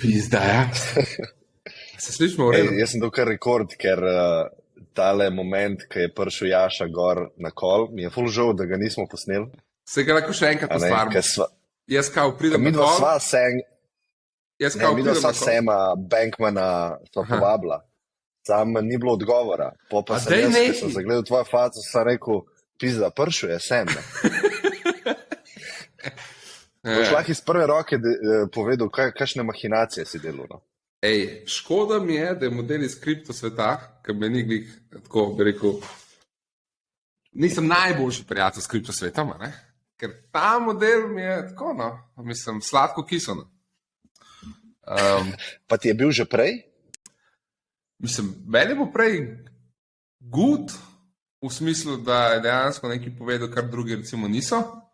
Pizda, ja. Se slišimo v redu? Jaz sem dokaj rekord, ker tale moment, ki je prišel Jaša gor na kol, mi je ful žal, da ga nismo posneli. Se ga lahko še enkrat postvarimo. Jaz kao pridem na kol. Mi dva sva Sema Bankmana sva povabila. Sam ni bilo odgovora. Pa sem jaz, ko sem zagledal tvojo faco, sem rekel, pizda, prišel je Sem. Boš lahko iz prve roke povedal, kakšne mahinacije si delal, no? Škoda mi je, da je model iz kripto sveta, ker me ni glih, tako bi rekel, nisem najboljši prijatelj s kripto svetom, ne? Ker ta model mi je tako, no, mislim, sladko kisano. Pa ti je bil že prej? Mislim, meni bo prej good, v smislu, da je dejansko nekaj povedal, kar drugi recimo niso.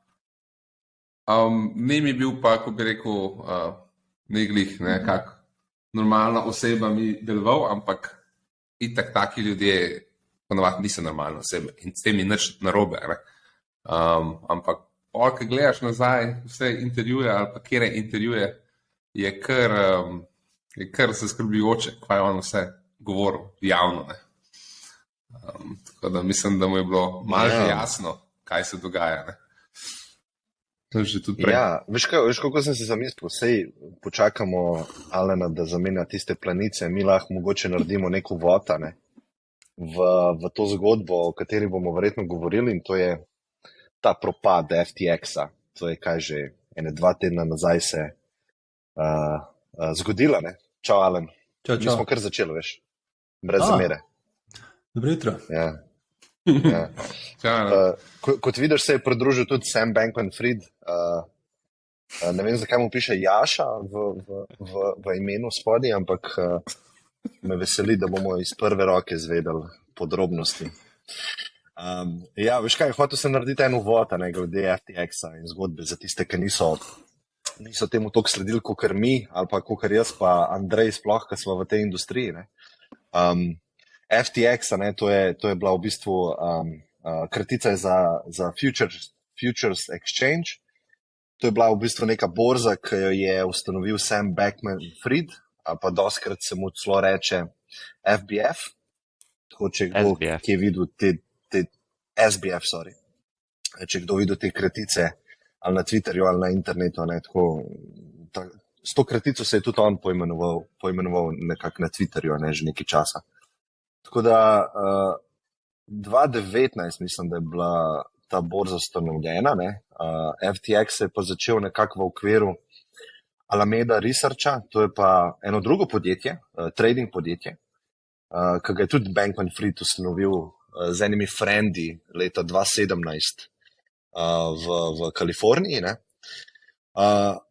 Ne mi bil pa, ko bi rekel, neglih, nekak normalna oseba mi deloval, ampak itak taki ljudje ponovadi niso normalne osebe in s tem je nič narobe. Ampak, ko gledaš nazaj vse intervjuje ali pa kjere intervjuje, je kar se skrbljujoče, kaj je on vse govoril javno. Tako da mislim, da mu je bilo malo že jasno, kaj se dogaja. Ja, veš, kako sem se zamislil, sej počakamo Alena, da zamenja tiste planice, mi lahko mogoče naredimo neko vota, ne, v to zgodbo, o kateri bomo verjetno govorili, in to je ta propad FTX-a. To je kaj že 2 tedna nazaj se zgodila, ne. Čau, Alen. Čau. Mi smo kar začeli, veš, brez zamere. Dobro jutro. Ja. Kot vidiš, se je pridružil tudi Sam Bankman-Fried. Ne vem, zakaj mu piše Jaša v imenu spodaj, ampak me veseli, da bomo iz prve roke izvedeli podrobnosti. Ja, veš kaj, hotel sem narediti eno uvod, glede FTX-a in zgodbe za tiste, ki niso temu toliko sledili, kakor mi, ali pa kakor jaz, pa Andrej sploh, ki smo v tej industriji. FTX, to je bila v bistvu kratica za Futures Exchange. To je bila v bistvu neka borza, ki jo je ustanovil Sam Bankman-Fried, ali pa doskrat se mu celo reče FBF. Tako, če kdo je videl te SBF, sorry. Če kdo videl te kratice ali na Twitterju ali na internetu, s to kratico se je tudi on poimenoval nekako na Twitterju, že nekaj časa. Tako da 2019 mislim, da je bila ta borza ustanovljena. FTX je pa začel nekako v okviru Alameda Researcha, to je pa eno drugo podjetje, trading podjetje, ki ga je tudi Bankman-Fried ustanovil z enimi frendi leta 2017 v Kaliforniji.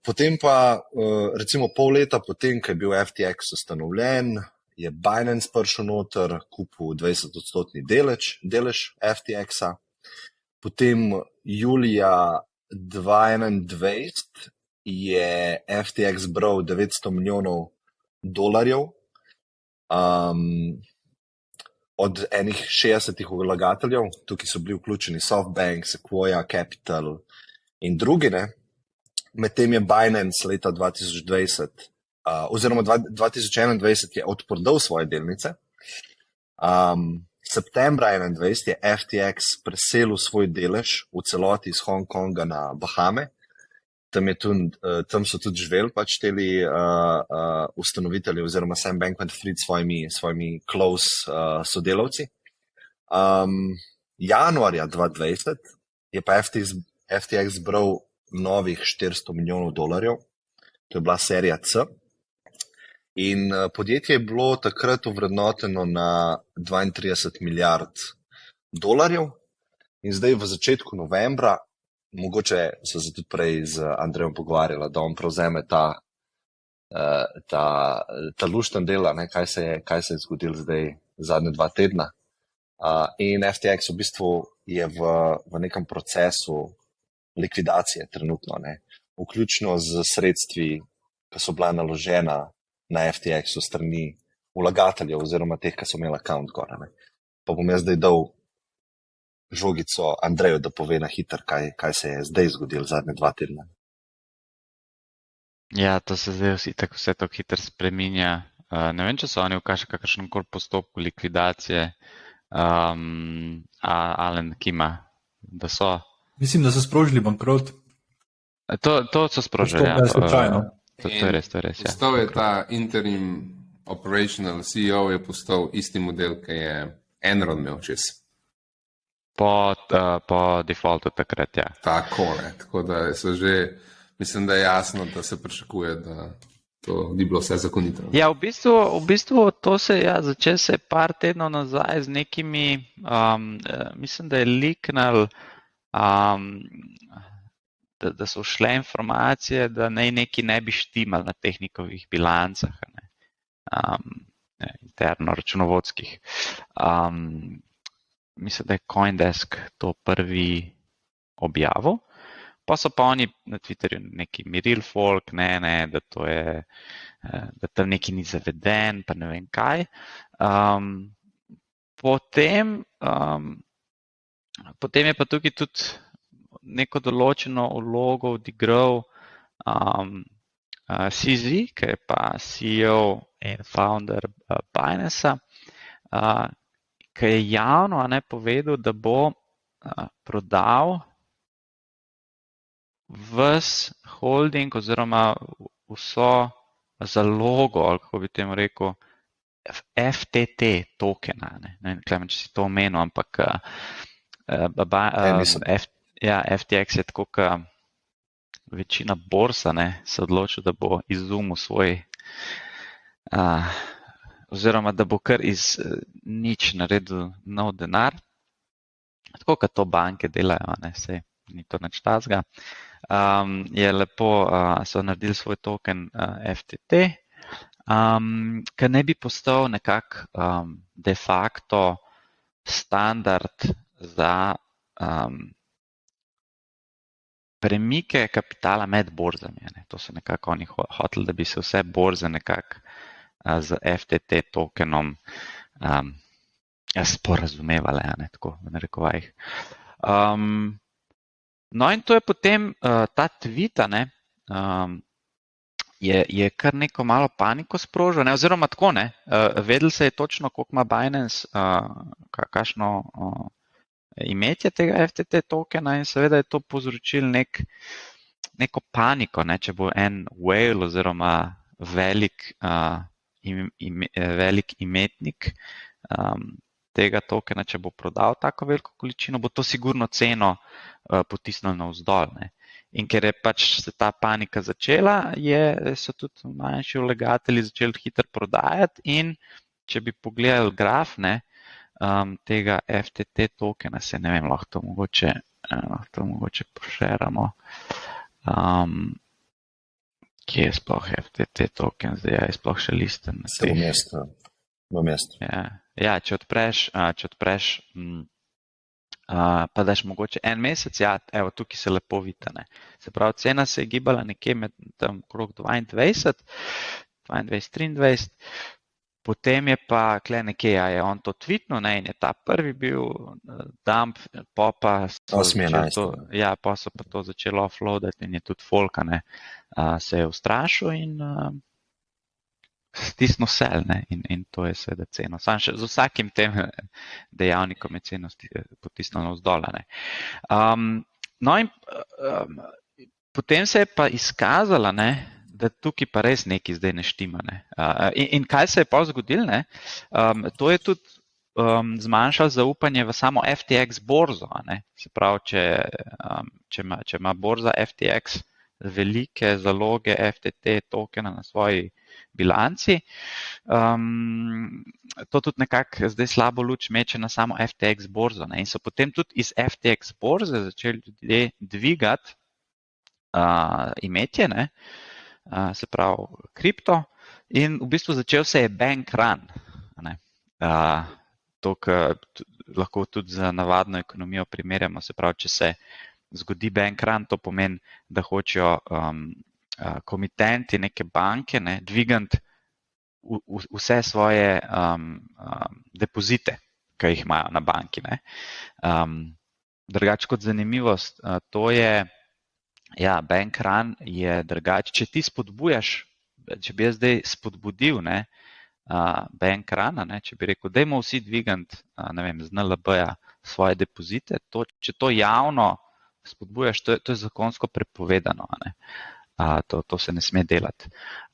Potem pa recimo pol leta potem, ko je bil FTX ustanovljen, je Binance prišel noter, kupil 20% delež FTX-a. Potem julija 2021 je FTX bral $900 milijonov od enih 60 vlagateljev. Tukaj so bili vključeni SoftBank, Sequoia Capital in drugi. Medtem je Binance leta 2020 oziroma 2021 je odpordal svoje delnice. Septembra 2021 je FTX preselil svoj delež v celoti iz Hong Konga na Bahame. Tam so tudi živeli pač teli ustanovitelji oziroma Sam Bankman-Fried svojimi close sodelavci. Januarja 2020 je pa FTX zbral novih $400 milijonov. To je bila serija C. In podjetje je bilo takrat ovrednoteno na $32 milijard. In zdaj v začetku novembra, mogoče so se tudi prej z Andrejem pogovarjali, da on prevzeme ta lušten del, kaj se je zgodilo zdaj zadnje 2 tedna. In FTX v bistvu je v nekem procesu likvidacije trenutno, vključno z sredstvi, ki so bila naložena na FTX-u strani vlagateljev oziroma teh, ki so imeli account gor. Pa bom jaz zdaj dal žogico Andreju, da pove na hitro, kaj se je zdaj zgodilo zadnje 2 tedna. Ja, to se zdaj vse tako hitro spreminja. Ne vem, če so oni v kakršnem koli postopku likvidacije Alen Kima, da so. Mislim, da so sprožili bankrot. To so sprožili, ja. Slučajno. To je res, ja. Postal je ta interim operational CEO je postal isti model, ki je Enron imel čez. Po defaultu takrat, ja. Tako da so že, mislim, da je jasno, da se pričakuje, da to ni bilo vse zakonito. Ja, v bistvu to se je začelo se par tednov nazaj z nekimi, mislim, da je liknal, da so šle informacije, da neki ne bi štimal na teh njihovih bilancah, interno računovodskih. Mislim, da je CoinDesk to prvi objavil. Pa so pa oni na Twitterju neki miril folk, da to je, da tam neki ni zaveden, pa ne vem kaj. Potem je pa tukaj tudi neko določeno vlogo odigral CZ, ki je pa CEO in founder Binance, ki je javno povedal, da bo prodal ves holding oziroma vso zalogo, ali kako bi temu rekel, FTT tokena. Ne vem, če si to omenil, ampak FTX je tako, kot večina borsa se odločil, da bo izumil svoj, oziroma da bo kar iz nič naredil nov denar. Tako kot to banke delajo, sej ni to nič takega. Je lepo, so naredili svoj token FTT, ki ne bi postal nekako de facto standard za premike kapitala med borzami. To so nekako oni hoteli, da bi se vse borze nekako z FTT tokenom sporazumevale, tako v narekovajih. No in to je potem ta tweet, je kar neko malo paniko sprožil, oziroma tako, vedel se je točno, koliko ima Binance, kakšno imetje tega FTT tokena in seveda je to povzročil neko paniko, če bo en whale oziroma velik imetnik tega tokena, če bo prodal tako veliko količino, bo to sigurno ceno potisnilo navzdol. In ker je pač se ta panika začela, so tudi manjši vlagatelji začeli hitro prodajati in če bi pogledali graf tega FTT tokena, se ne vem, lahko to mogoče pošeramo. Kje je sploh FTT token, zdaj je sploh še listen. V mestu. Ja, če odpreš, pa daš mogoče en mesec, evo, tukaj se lepo vidi. Se pravi, cena se je gibala nekje med tam okrog 22, 23, potem je pa kle nekje, je on to tweetnul, in je ta prvi bil dump, pa so pa to začelo offloadati in je tudi folka, se je ustrašil in stisnil sell, in to je seveda ceno. Sam še z vsakim tem dejavnikom je ceno potisnil navzdol. No in potem se je pa izkazalo, da tukaj pa res nekaj zdaj ne štima. In kaj se je pa zgodilo? To je tudi zmanjšalo zaupanje v samo FTX borzo. Se pravi, če ima borza FTX velike zaloge FTT tokena na svoji bilanci, to tudi nekako zdaj slabo luč meče na samo FTX borzo. In so potem tudi iz FTX borze začeli ljudje dvigati imetje, se pravi kripto, in v bistvu začel se je bank run. To, kar lahko tudi za navadno ekonomijo primerjamo, se pravi, če se zgodi bank run, to pomeni, da hočejo komitenti neke banke dvigati vse svoje depozite, ki jih imajo na banki. Drugače kot zanimivost, to je Ja, bank run je drugače. Če ti spodbujaš, če bi jaz zdaj spodbudil, ne, bank run, ne, če bi rekel, dajmo vsi dvigant, ne vem, z NLB-ja svoje depozite, če to javno spodbujaš, to je zakonsko prepovedano, ne. To se ne sme delati.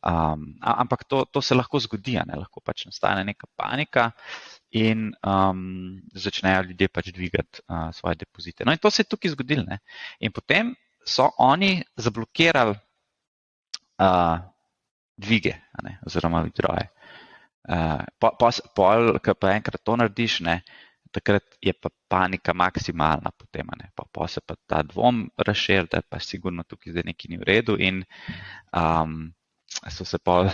Ampak to se lahko zgodi, ne, lahko pač nastane neka panika in začnejo ljudje pač dvigati svoje depozite. No in to se je tukaj zgodilo, ne. In potem so oni zablokirali dvige, ne, oziroma withdrawje. Ko pa enkrat to narediš, ne, takrat je pa panika maksimalna potem, ne, pa se pa ta dvom razširi, da pa sigurno tukaj zdaj nekaj ni v redu in so se pol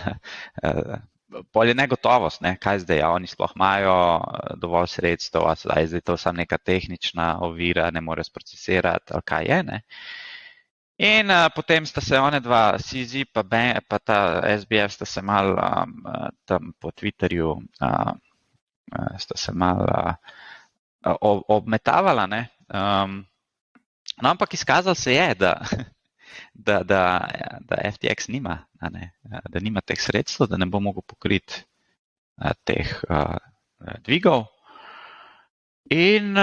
je negotovost, ne, kaj zdaj, oni sploh imajo dovolj sredstev, a zdaj to samo neka tehnična ovira, ne more sprocesirati, ali kaj je, ne. In potem sta se one dva, CZ pa ta SBF, sta se mal tam po Twitterju, sta se mal obmetavala, ne. No, ampak izkazalo se je, da FTX nima, da nima teh sredstev, da ne bo mogel pokriti teh dvigov. In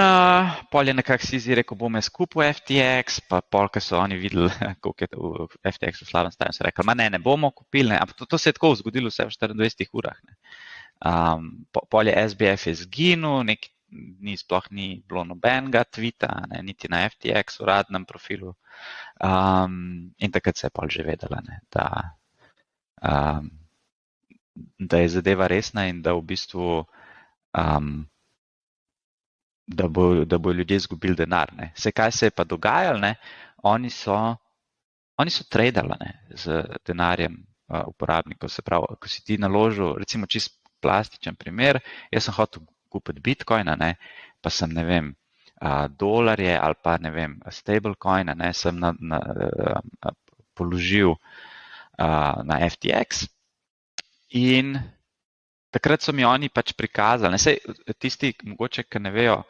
pol je nekako CZ rekel, bom jaz kupil FTX, pa pol, ko so oni videli, koliko je v FTX v slabem stanju, so rekli, ne bomo kupili, ne. Ampak to se je tako zgodilo vse v 24 urah. Ne. Pol je SBF izginil, nekaj dni sploh ni bilo nobenega tvita, ne, niti na FTX uradnem profilu. In takrat se je pol že vedela, ne, da je zadeva resna in da v bistvu da bo ljudje izgubili denar. Ne. Vse, kaj se je pa dogajalo, ne, oni so tradali, ne, z denarjem uporabnikov. Se pravi, ko si ti naložil, recimo čist plastičen primer, jaz sem hotel kupiti bitcoina, ne, pa sem, ne vem, dolarje ali pa, ne vem, stablecoina, ne, sem položil na FTX in takrat so mi oni pač prikazali, ne, sej tisti, mogoče, ki ne vejo,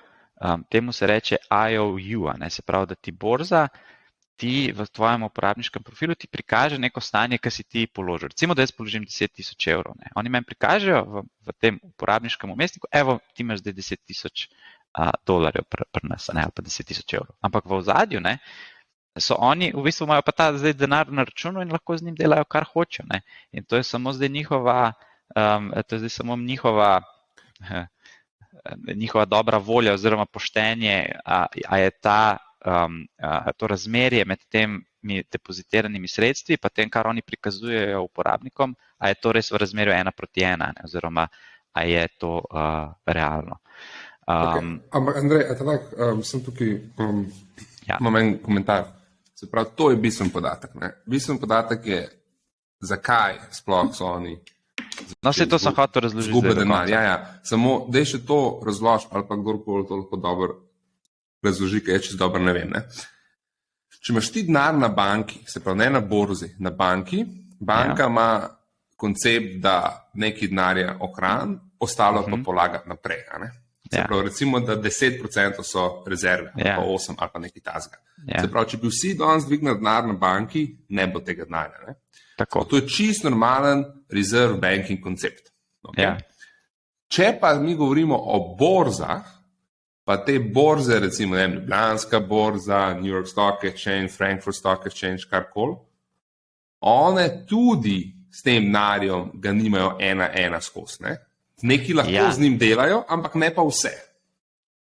temu se reče IOU, ne, se pravi, da ti borza, ti v tvojem uporabniškem profilu ti prikaže neko stanje, ki si ti položil. Recimo, da jaz položim 10,000 evrov. Ne. Oni meni prikažejo v tem uporabniškem umestniku, evo, ti imaš zdaj 10,000 dolarjev pri nas, ne, ali pa 10,000 evrov. Ampak v ozadju, ne, so oni, v bistvu imajo pa ta zdaj denar na računu in lahko z njim delajo, kar hočejo, ne. In to je samo zdaj njihova dobra volja oziroma poštenje, a je to razmerje med temi depozitiranimi sredstvi pa tem, kar oni prikazujejo uporabnikom, a je to res v razmerju 1:1, ne, oziroma a je to realno. Ampak Andrej, sem tukaj, imam en komentar. Se pravi, to je bistven podatek. Ne? Bistven podatek je, zakaj sploh so oni no, vse to sem hotel razložiti. Zgube denar. Ja. Samo, da še to razloži, ali pa kdorkoli to lahko dobro razloži, ker je čez dobro ne vem. Ne? Če imaš ti denar na banki, se pravi ne na borzi, na banki, banka ima koncept, da neki denarja ohrani, ostalo pa polagati naprej. Ne? Se pravi, recimo, da 10% so rezerve, ali pa 8% ali pa nekaj tazga. Se pravi, če bi vsi danes dvignili denar na banki, ne bo tega denarja. Ne? Tako. To je čist normalen reserve banking koncept. Okay? Če pa mi govorimo o borzah, pa te borze, recimo Ljubljanska borza, New York Stock Exchange, Frankfurt Stock Exchange, karkoli, one tudi s tem denarjem ga nimajo 1:1 skozi. Ne? Neki lahko z njim delajo, ampak ne pa vse.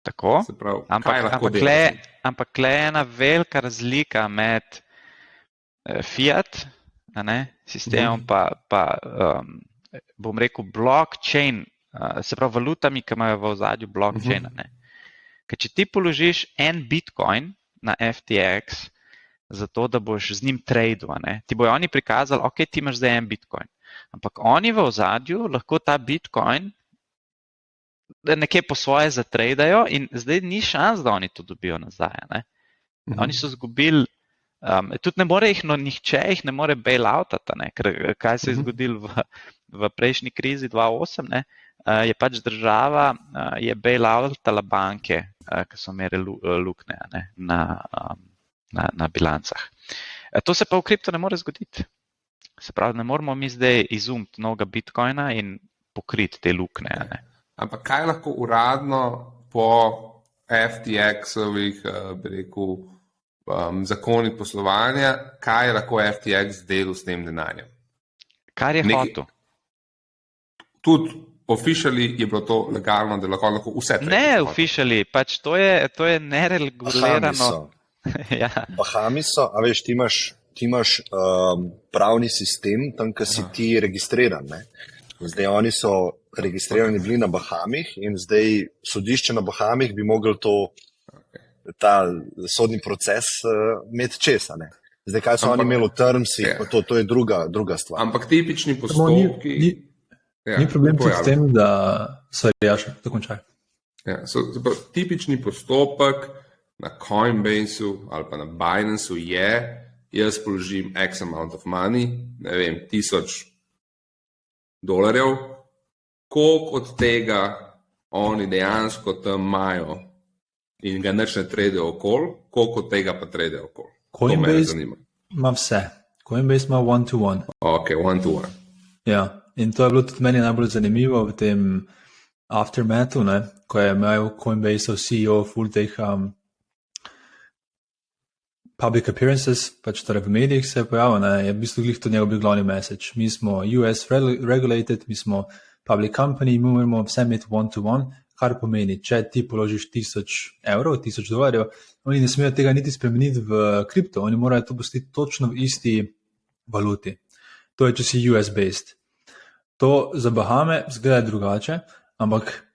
Tako, se pravi, ampak tle je ena velika razlika med fiat sistemom pa bom rekel blockchain, se pravi valutami, ki imajo v ozadju blockchain. Ker če ti položiš en bitcoin na FTX, zato da boš z njim tradal, ti bojo oni prikazali, ok, ti imaš zdaj en bitcoin. Ampak oni v ozadju lahko ta bitcoin nekje po svoje zatradajo in zdaj ni šans, da oni to dobijo nazaj. Oni so izgubili, tudi ne more nihče jih ne more bailoutati, ker kaj se je zgodilo v prejšnji krizi 2008, je pač država je bailoutala banke, ki so imeli luknje na na bilancah. To se pa v kripto ne more zgoditi. Se pravi, ne moramo mi zdaj izumiti novega bitcoina in pokriti te luknje. Ne? Ampak kaj lahko uradno po FTX-ovih, bi rekel, zakonih poslovanja, kaj lahko FTX delal s tem denarjem? Kar je hotel. Tudi officially je bilo to legalno, da lahko vse trade. Ne, officially, pač to je neregulirano. Ja. Bahami so, a veš, ti imaš pravni sistem, tam, kjer si ti registriran. Ne? Zdaj oni so registrirani bili na Bahamih in zdaj sodišče na Bahamih bi mogli ta sodni proces imeti česa. Ne? Zdaj, kaj so oni imeli v termsi, to je druga stvar. Ampak tipični postopki... Ni problem tudi s tem, da so rejaši, dokončaj. Ja, tipični postopek na Coinbase-u ali pa na Binance-u je, jaz položim X amount of money, ne vem, $1000, koliko od tega oni dejansko tam imajo in ga nič ne tradejo okoli, koliko od tega pa tradejo okoli. Coinbase ima vse. Coinbase ima one-to-one. Ok, one-to-one. Ja, in to je bilo tudi meni najbolj zanimivo v tem aftermathu, ne, ko je imel Coinbase CEO full teh public appearances, pač torej v medijih se je pojavil, ne, je v bistvu glih to njegov bil glavni message. Mi smo US regulated, mi smo public company, mi moramo vse imeti one-to-one, kar pomeni, če ti položiš $1000, $1000, oni ne smejo tega niti spremeniti v kripto, oni morajo to pustiti točno v isti valuti. To je, če si US-based. To za Bahame zgleda drugače, ampak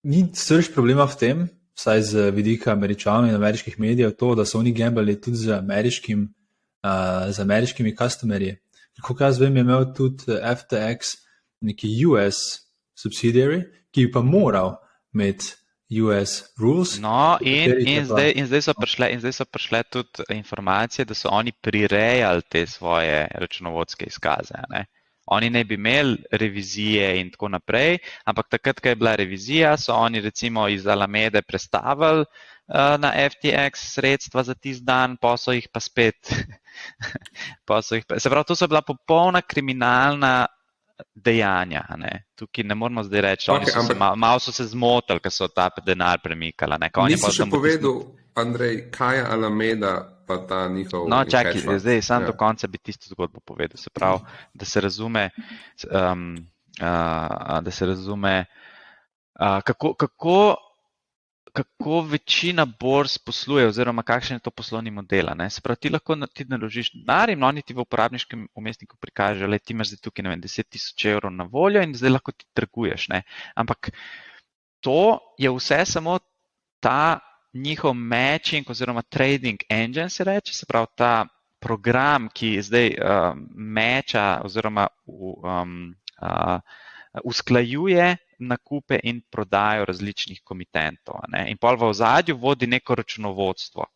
ni srž problema v tem, vsaj z vidika Američanov in ameriških medijev, to, da so oni gambali tudi z ameriškimi customerji. Kako jaz vem, je imel tudi FTX neki US subsidiary, ki bi pa moral imeti US rules. No, in zdaj so prišle tudi informacije, da so oni prirejali te svoje računovodske izkaze. Ne? Oni ne bi imeli revizije in tako naprej, ampak takrat, ko je bila revizija, so oni recimo iz Alamede prestavili na FTX sredstva za tisti dan, pa so jih pa spet. Se pravi, to so bila popolna kriminalna dejanja. Ne? Tukaj ne moramo zdaj reči, malo so se zmotili, ker so ta denar premikali. Nisi še povedal, Andrej, kaj je Alameda pa ta njihov... No, čakaj, zdaj sam do konca bi tisto zgodbo povedal. Se pravi, da se razume, kako večina borz posluje oziroma kakšen je to poslovni model. Ne? Se pravi, ti lahko naložiš denar in oni ti v uporabniškem umestniku prikažejo, le ti imaš zdaj tukaj, ne vem, €10,000 na voljo in zdaj lahko ti trguješ. Ne? Ampak to je vse samo ta njihov matching oziroma trading engine se reče, se pravi ta program, ki zdaj matcha oziroma usklajuje nakupe in prodajo različnih komitentov. Ne? In pol v ozadju vodi neko računovodstvo.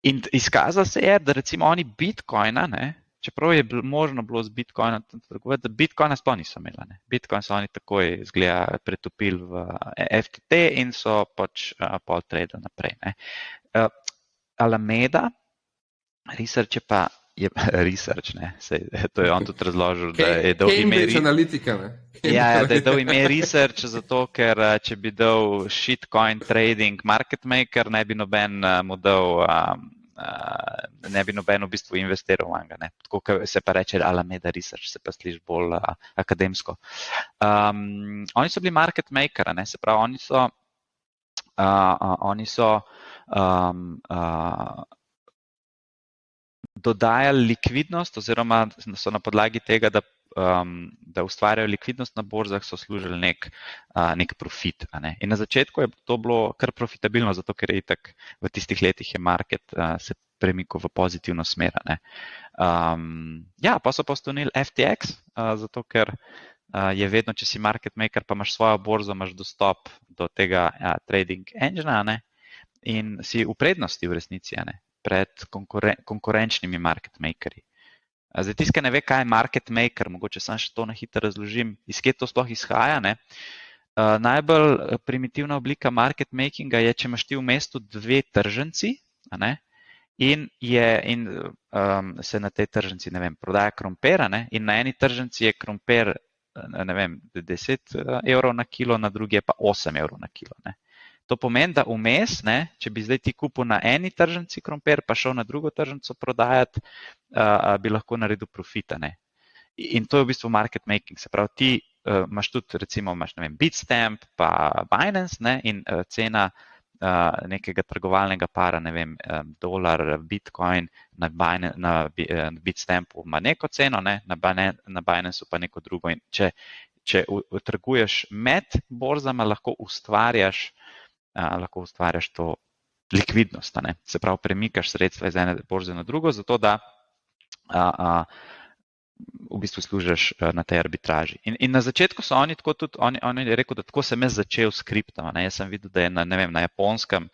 In izkazalo se je, da recimo oni Bitcoina, ne, čeprav je možno bilo z Bitcoina trgovati, da Bitcoina sploh niso imeli. Ne. Bitcoin so oni takoj izgleda pretopili v FTT in so pač pol trade naprej. Ne. Alameda, research je pa research, ne, sej, to je on tudi razložil, da je dal ime analitika, ne. Ja, da je dal ime research, zato ker če bi dal shitcoin trading market maker, ne bi noben mu dal ne bi noben v bistvu investiral v njega. Tako se pa reče Alameda Research, se pa sliši bolj akademsko. Oni so bili market maker, ne? Se pravi, oni so dodajali likvidnost oziroma so na podlagi tega, da ustvarjajo likvidnost na borzah, so služili nek profit. Ne? In na začetku je to bilo kar profitabilno, zato ker je itak v tistih letih je market se premikal v pozitivno smer. Ne? Ja, pa so postonili FTX, zato ker je vedno, če si market maker, pa imaš svojo borzo, imaš dostop do tega trading engine, ne? In si v prednosti v resnici, ne? Pred konkurenčnimi market makerji. Zdaj, tiskaj ne ve, kaj je market maker, mogoče sam še to na hitro razložim, iz kje to sploh izhaja. Ne? Najbolj primitivna oblika market makinga je, če imaš ti v mestu dve trženci, ne? in se na tej tržnici, ne vem, prodaja krompir, ne, in na eni tržnici je krompir, ne vem, 10 evrov na kilo, na drugi je pa 8 evrov na kilo, ne. To pomeni, da vmes, ne, če bi zdaj ti kupil na eni tržnici krompir, pa šel na drugo tržnico prodajati, bi lahko naredil profita, ne. In to je v bistvu market making, se pravi, ti imaš tudi, recimo, imaš, ne vem, Bitstamp pa Binance, ne, in cena nekega trgovalnega para, ne vem, dolar, Bitcoin na Bitstampu ima neko ceno, ne, na Binanceu pa neko drugo. In če trguješ med borzama, lahko ustvarjaš to likvidnost, ne. Se pravi, premikaš sredstva iz ene borze na drugo, zato da v bistvu služiš na tej arbitraži. In na začetku so oni tako tudi, on je rekel, da tako sem jaz začel s kriptoma. Jaz sem videl, da je na Japonskem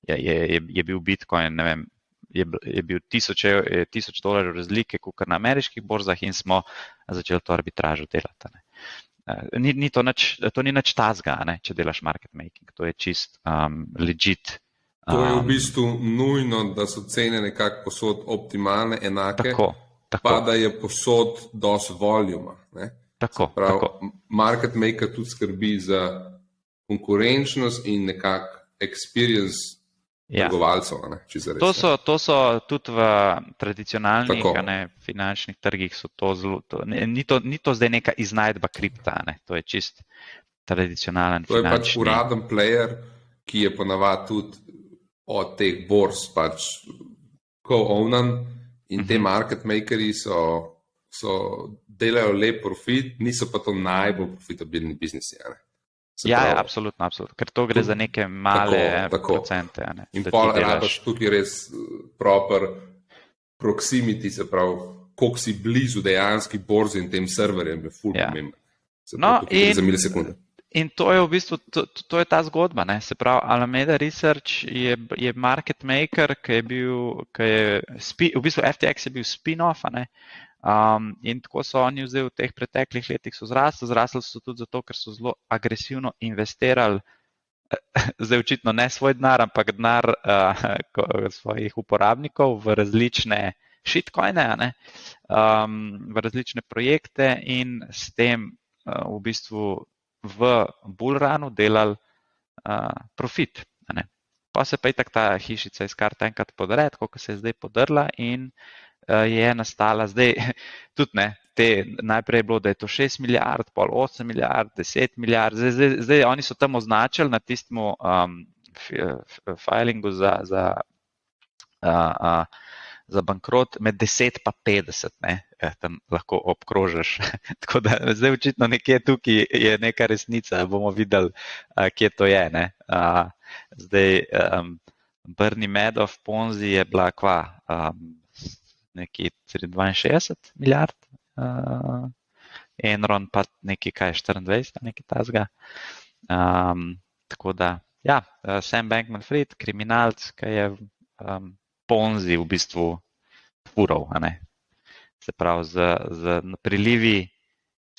je bil Bitcoin, ne vem, je bil $1000 razlike, kot na ameriških borzah, in smo začeli to arbitražo delati. To ni nič tazga, če delaš market making. To je čist legit. To je v bistvu nujno, da so cene nekako posod optimalne, enake. Tako. Pa da je posod dosti voljuma. Tako. Market maker tudi skrbi za konkurenčnost in nekak experience trgovalcev. To so tudi v tradicionalnih finančnih trgih, so to zelo, ni to zdaj neka iznajdba kripta, to je čist tradicionalen finančni. To je pač uraden player, ki je ponavadi tudi od teh borz pač co-ownan. In te market makeri delajo lep profit, niso pa to najbolj profitabilni biznisi. Absolutno, ker to gre za neke male procente. In pol rabaš tukaj res proper proximity, se pravi, koliko si blizu dejanski borzi in tem serverjem, je ful pomemben. Za milisekunde. In to je v bistvu, to je ta zgodba, se pravi, Alameda Research je market maker, v bistvu FTX je bil spin-off, in tako so oni vzeli v teh preteklih letih so zrasli so tudi zato, ker so zelo agresivno investirali, zdaj očitno ne svoj denar, ampak denar svojih uporabnikov v različne shitcoine, v različne projekte in s tem v bistvu v bullrunu delali profit. Pa se pa itak ta hišica iz karta enkrat podre, tako kot se je zdaj podrla in je nastala zdaj tudi najprej je bilo, da je to 6 milijard, pol 8 milijard, 10 milijard, zdaj oni so tam označili na tistem filingu za bankrot med 10 pa 50, tam lahko obkrožiš. Tako da zdaj očitno nekje tukaj je neka resnica, bomo videli, kje to je. Zdaj Bernie Madoff Ponzi je bila nekje 62 milijard, Enron pa nekaj 24, nekaj tazga. Tako da, Sam Bankman-Fried, kriminalc, ki je Ponzi v bistvu fural, se pravi, z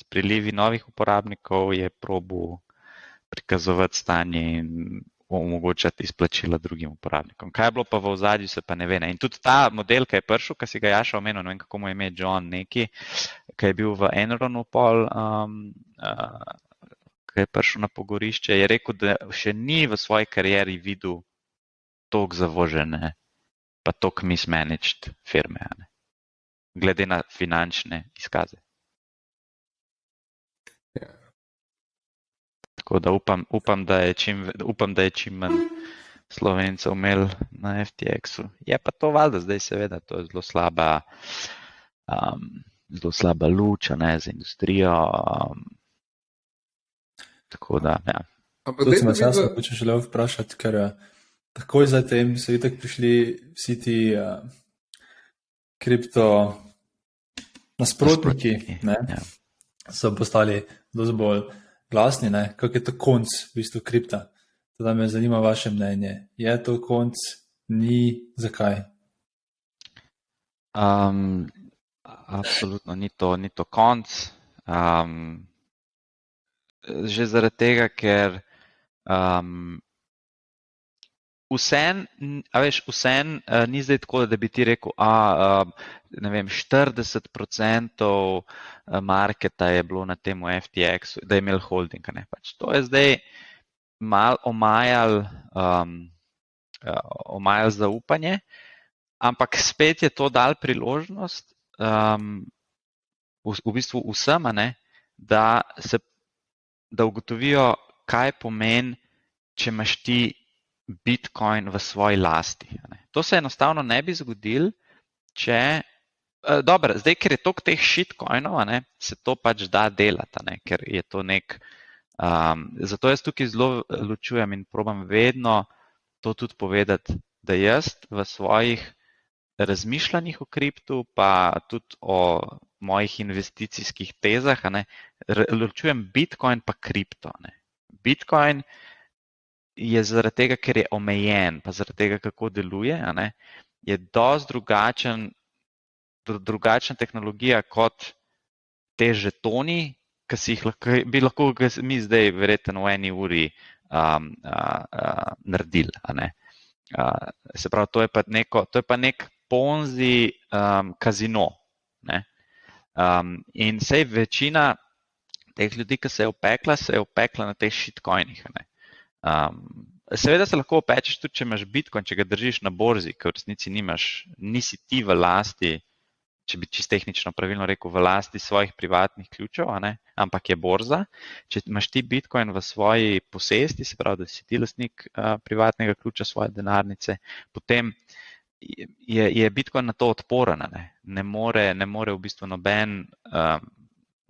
prilivi novih uporabnikov je probal prikazovati stanje in omogočati izplačila drugim uporabnikom. Kaj je bilo pa v ozadju, se pa ne ve. In tudi ta model, ki je prišel, ki si ga Jaša omenil, ne vem, kako mu je ime, John neki, ki je bil v Enronu pol, ki je prišel na pogorišče, je rekel, da še ni v svoji karieri videl toliko zavožene pa toliko mismanaged firme, glede na finančne izkaze. Tako da upam, da je čim manj Slovencev imel na FTX-u. Je pa to valjda zdaj seveda, to je zelo slaba luč, za industrijo. Tako da, Tudi sem vas želel vprašati, ker takoj zatem so itak prišli vsi ti kripto nasprotniki, so postali dosti bolj glasni, kak je to konc v bistvu kripta. Teda me zanima vaše mnenje. Je to konc? Ni? Zakaj? Absolutno ni to konc. Že zaradi tega, ker vsem ni zdaj tako, da bi ti rekel, ne vem, 40% marketa je bilo na tem FTX-u, da je imel holding. Ne? Pač to je zdaj mal omajal zaupanje, ampak spet je to dal priložnost v bistvu vsem, da ugotovijo, kaj pomeni, če imaš ti Bitcoin v svoji lasti. To se enostavno ne bi zgodilo, če. Dobro, zdaj, ker je toliko teh shitcoinov, se to pač da delati, ker je to nek. Zato jaz tukaj zelo ločujem in probam vedno to tudi povedati, da jaz v svojih razmišljanjih o kriptu, pa tudi o mojih investicijskih tezah, ločujem Bitcoin pa kripto. Bitcoin je zaradi tega, ker je omejen, pa zaradi tega, kako deluje, je dosti drugačna tehnologija kot te žetoni, ki bi lahko mi zdaj verjetno v eni uri naredili. Se pravi, to je pa nek Ponzi kazino. In sej večina teh ljudi, ki se je opekla na teh shitcoinih. Seveda se lahko opečeš tudi, če imaš Bitcoin, če ga držiš na borzi, ker v resnici nisi ti v lasti, če bi čisto tehnično pravilno rekel, v lasti svojih privatnih ključev, ampak je borza. Če imaš ti Bitcoin v svoji posesti, se pravi, da si ti lastnik privatnega ključa svoje denarnice, potem je Bitcoin na to odporen. Ne more v bistvu noben,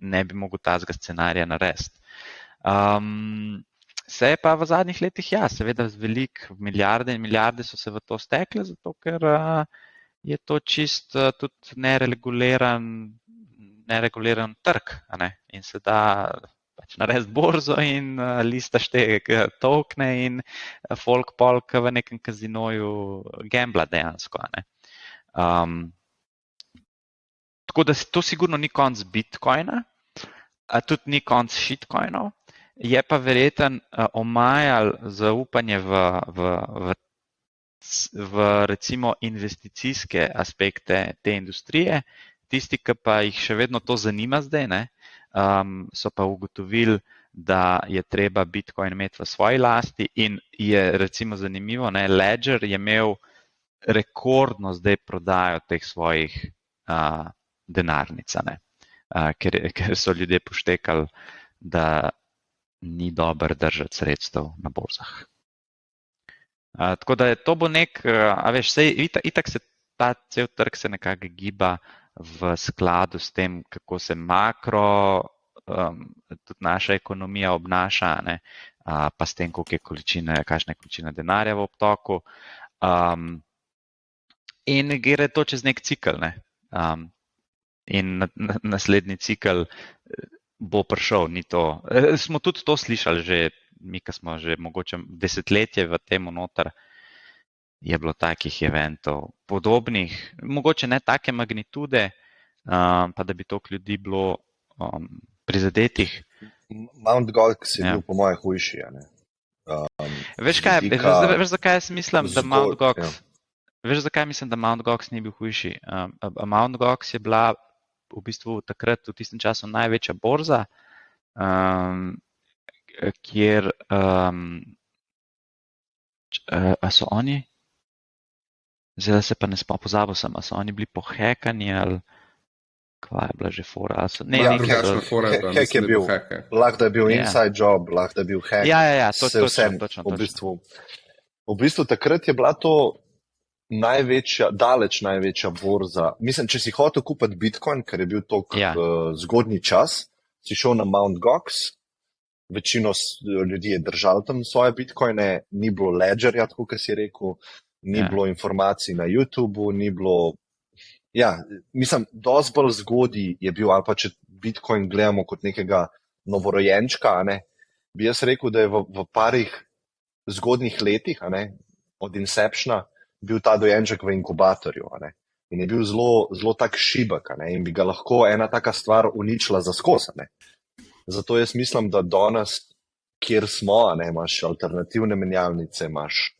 ne bi mogel tazga scenarija narediti. Se je pa v zadnjih letih, seveda milijarde in milijarde so se v to stekle, zato ker je to čist tudi nereguliran trg. In se da pač narediti borzo in listaš te tokene in folk polk v nekem kazinoju gambla dejansko. Tako da to sigurno ni konc Bitcoina, tudi ni konc shitcoinov, je pa verjeten omajal zaupanje v recimo investicijske aspekte te industrije. Tisti, ki pa jih še vedno to zanima zdaj, so pa ugotovili, da je treba Bitcoin imeti v svoji lasti in je recimo zanimivo, Ledger je imel rekordno zdaj prodajo teh svojih denarnic, ker so ljudje poštekali, da ni dobro držati sredstev na borzah. Tako da to bo itak se ta cel trg se nekako giba v skladu s tem, kako se tudi naša ekonomija obnaša, pa s tem, kakšna je količina denarja v obtoku. In gre to čez nek cikel. In naslednji cikel bo prišel, ni to. Smo tudi to slišali že, mi, ki smo že mogoče desetletje v tem noter, je bilo takih eventov podobnih, mogoče ne take magnitude, pa da bi toliko ljudi bilo prizadetih. Mt. Gox je bil po moje hujši. Veš, zakaj jaz mislim, da Mt. Gox? Veš, zakaj mislim, da Mt. Gox ni bil hujši? Mt. Gox je bila v bistvu takrat v tistem času največja borza, kjer so oni, zdaj se pa ne pozabil sem, so oni bili pohekani ali kva je bila že fora? Hek je bil, lahko da je bil inside job, lahko da je bil hack. Ja, točno. V bistvu takrat je bila to daleč največja borza. Mislim, če si hotel kupiti Bitcoin, ker je bil to zgodnji čas, si šel na Mt. Gox, večino ljudi je držalo tam svoje Bitcoine, ni bilo Ledgerja, tako kot si rekel, ni bilo informacij na YouTubeu, ni bilo. Mislim, dosti bolj zgodaj je bil, ali pa če Bitcoin gledamo kot nekega novorojenčka, bi jaz rekel, da je v parih zgodnjih letih, od Inceptiona, bil ta dojenček v inkubatorju. In je bil zelo tak šibek, in bi ga lahko ena taka stvar uničila za skozi. Zato jaz mislim, da danes, kjer smo, imaš alternativne menjalnice, imaš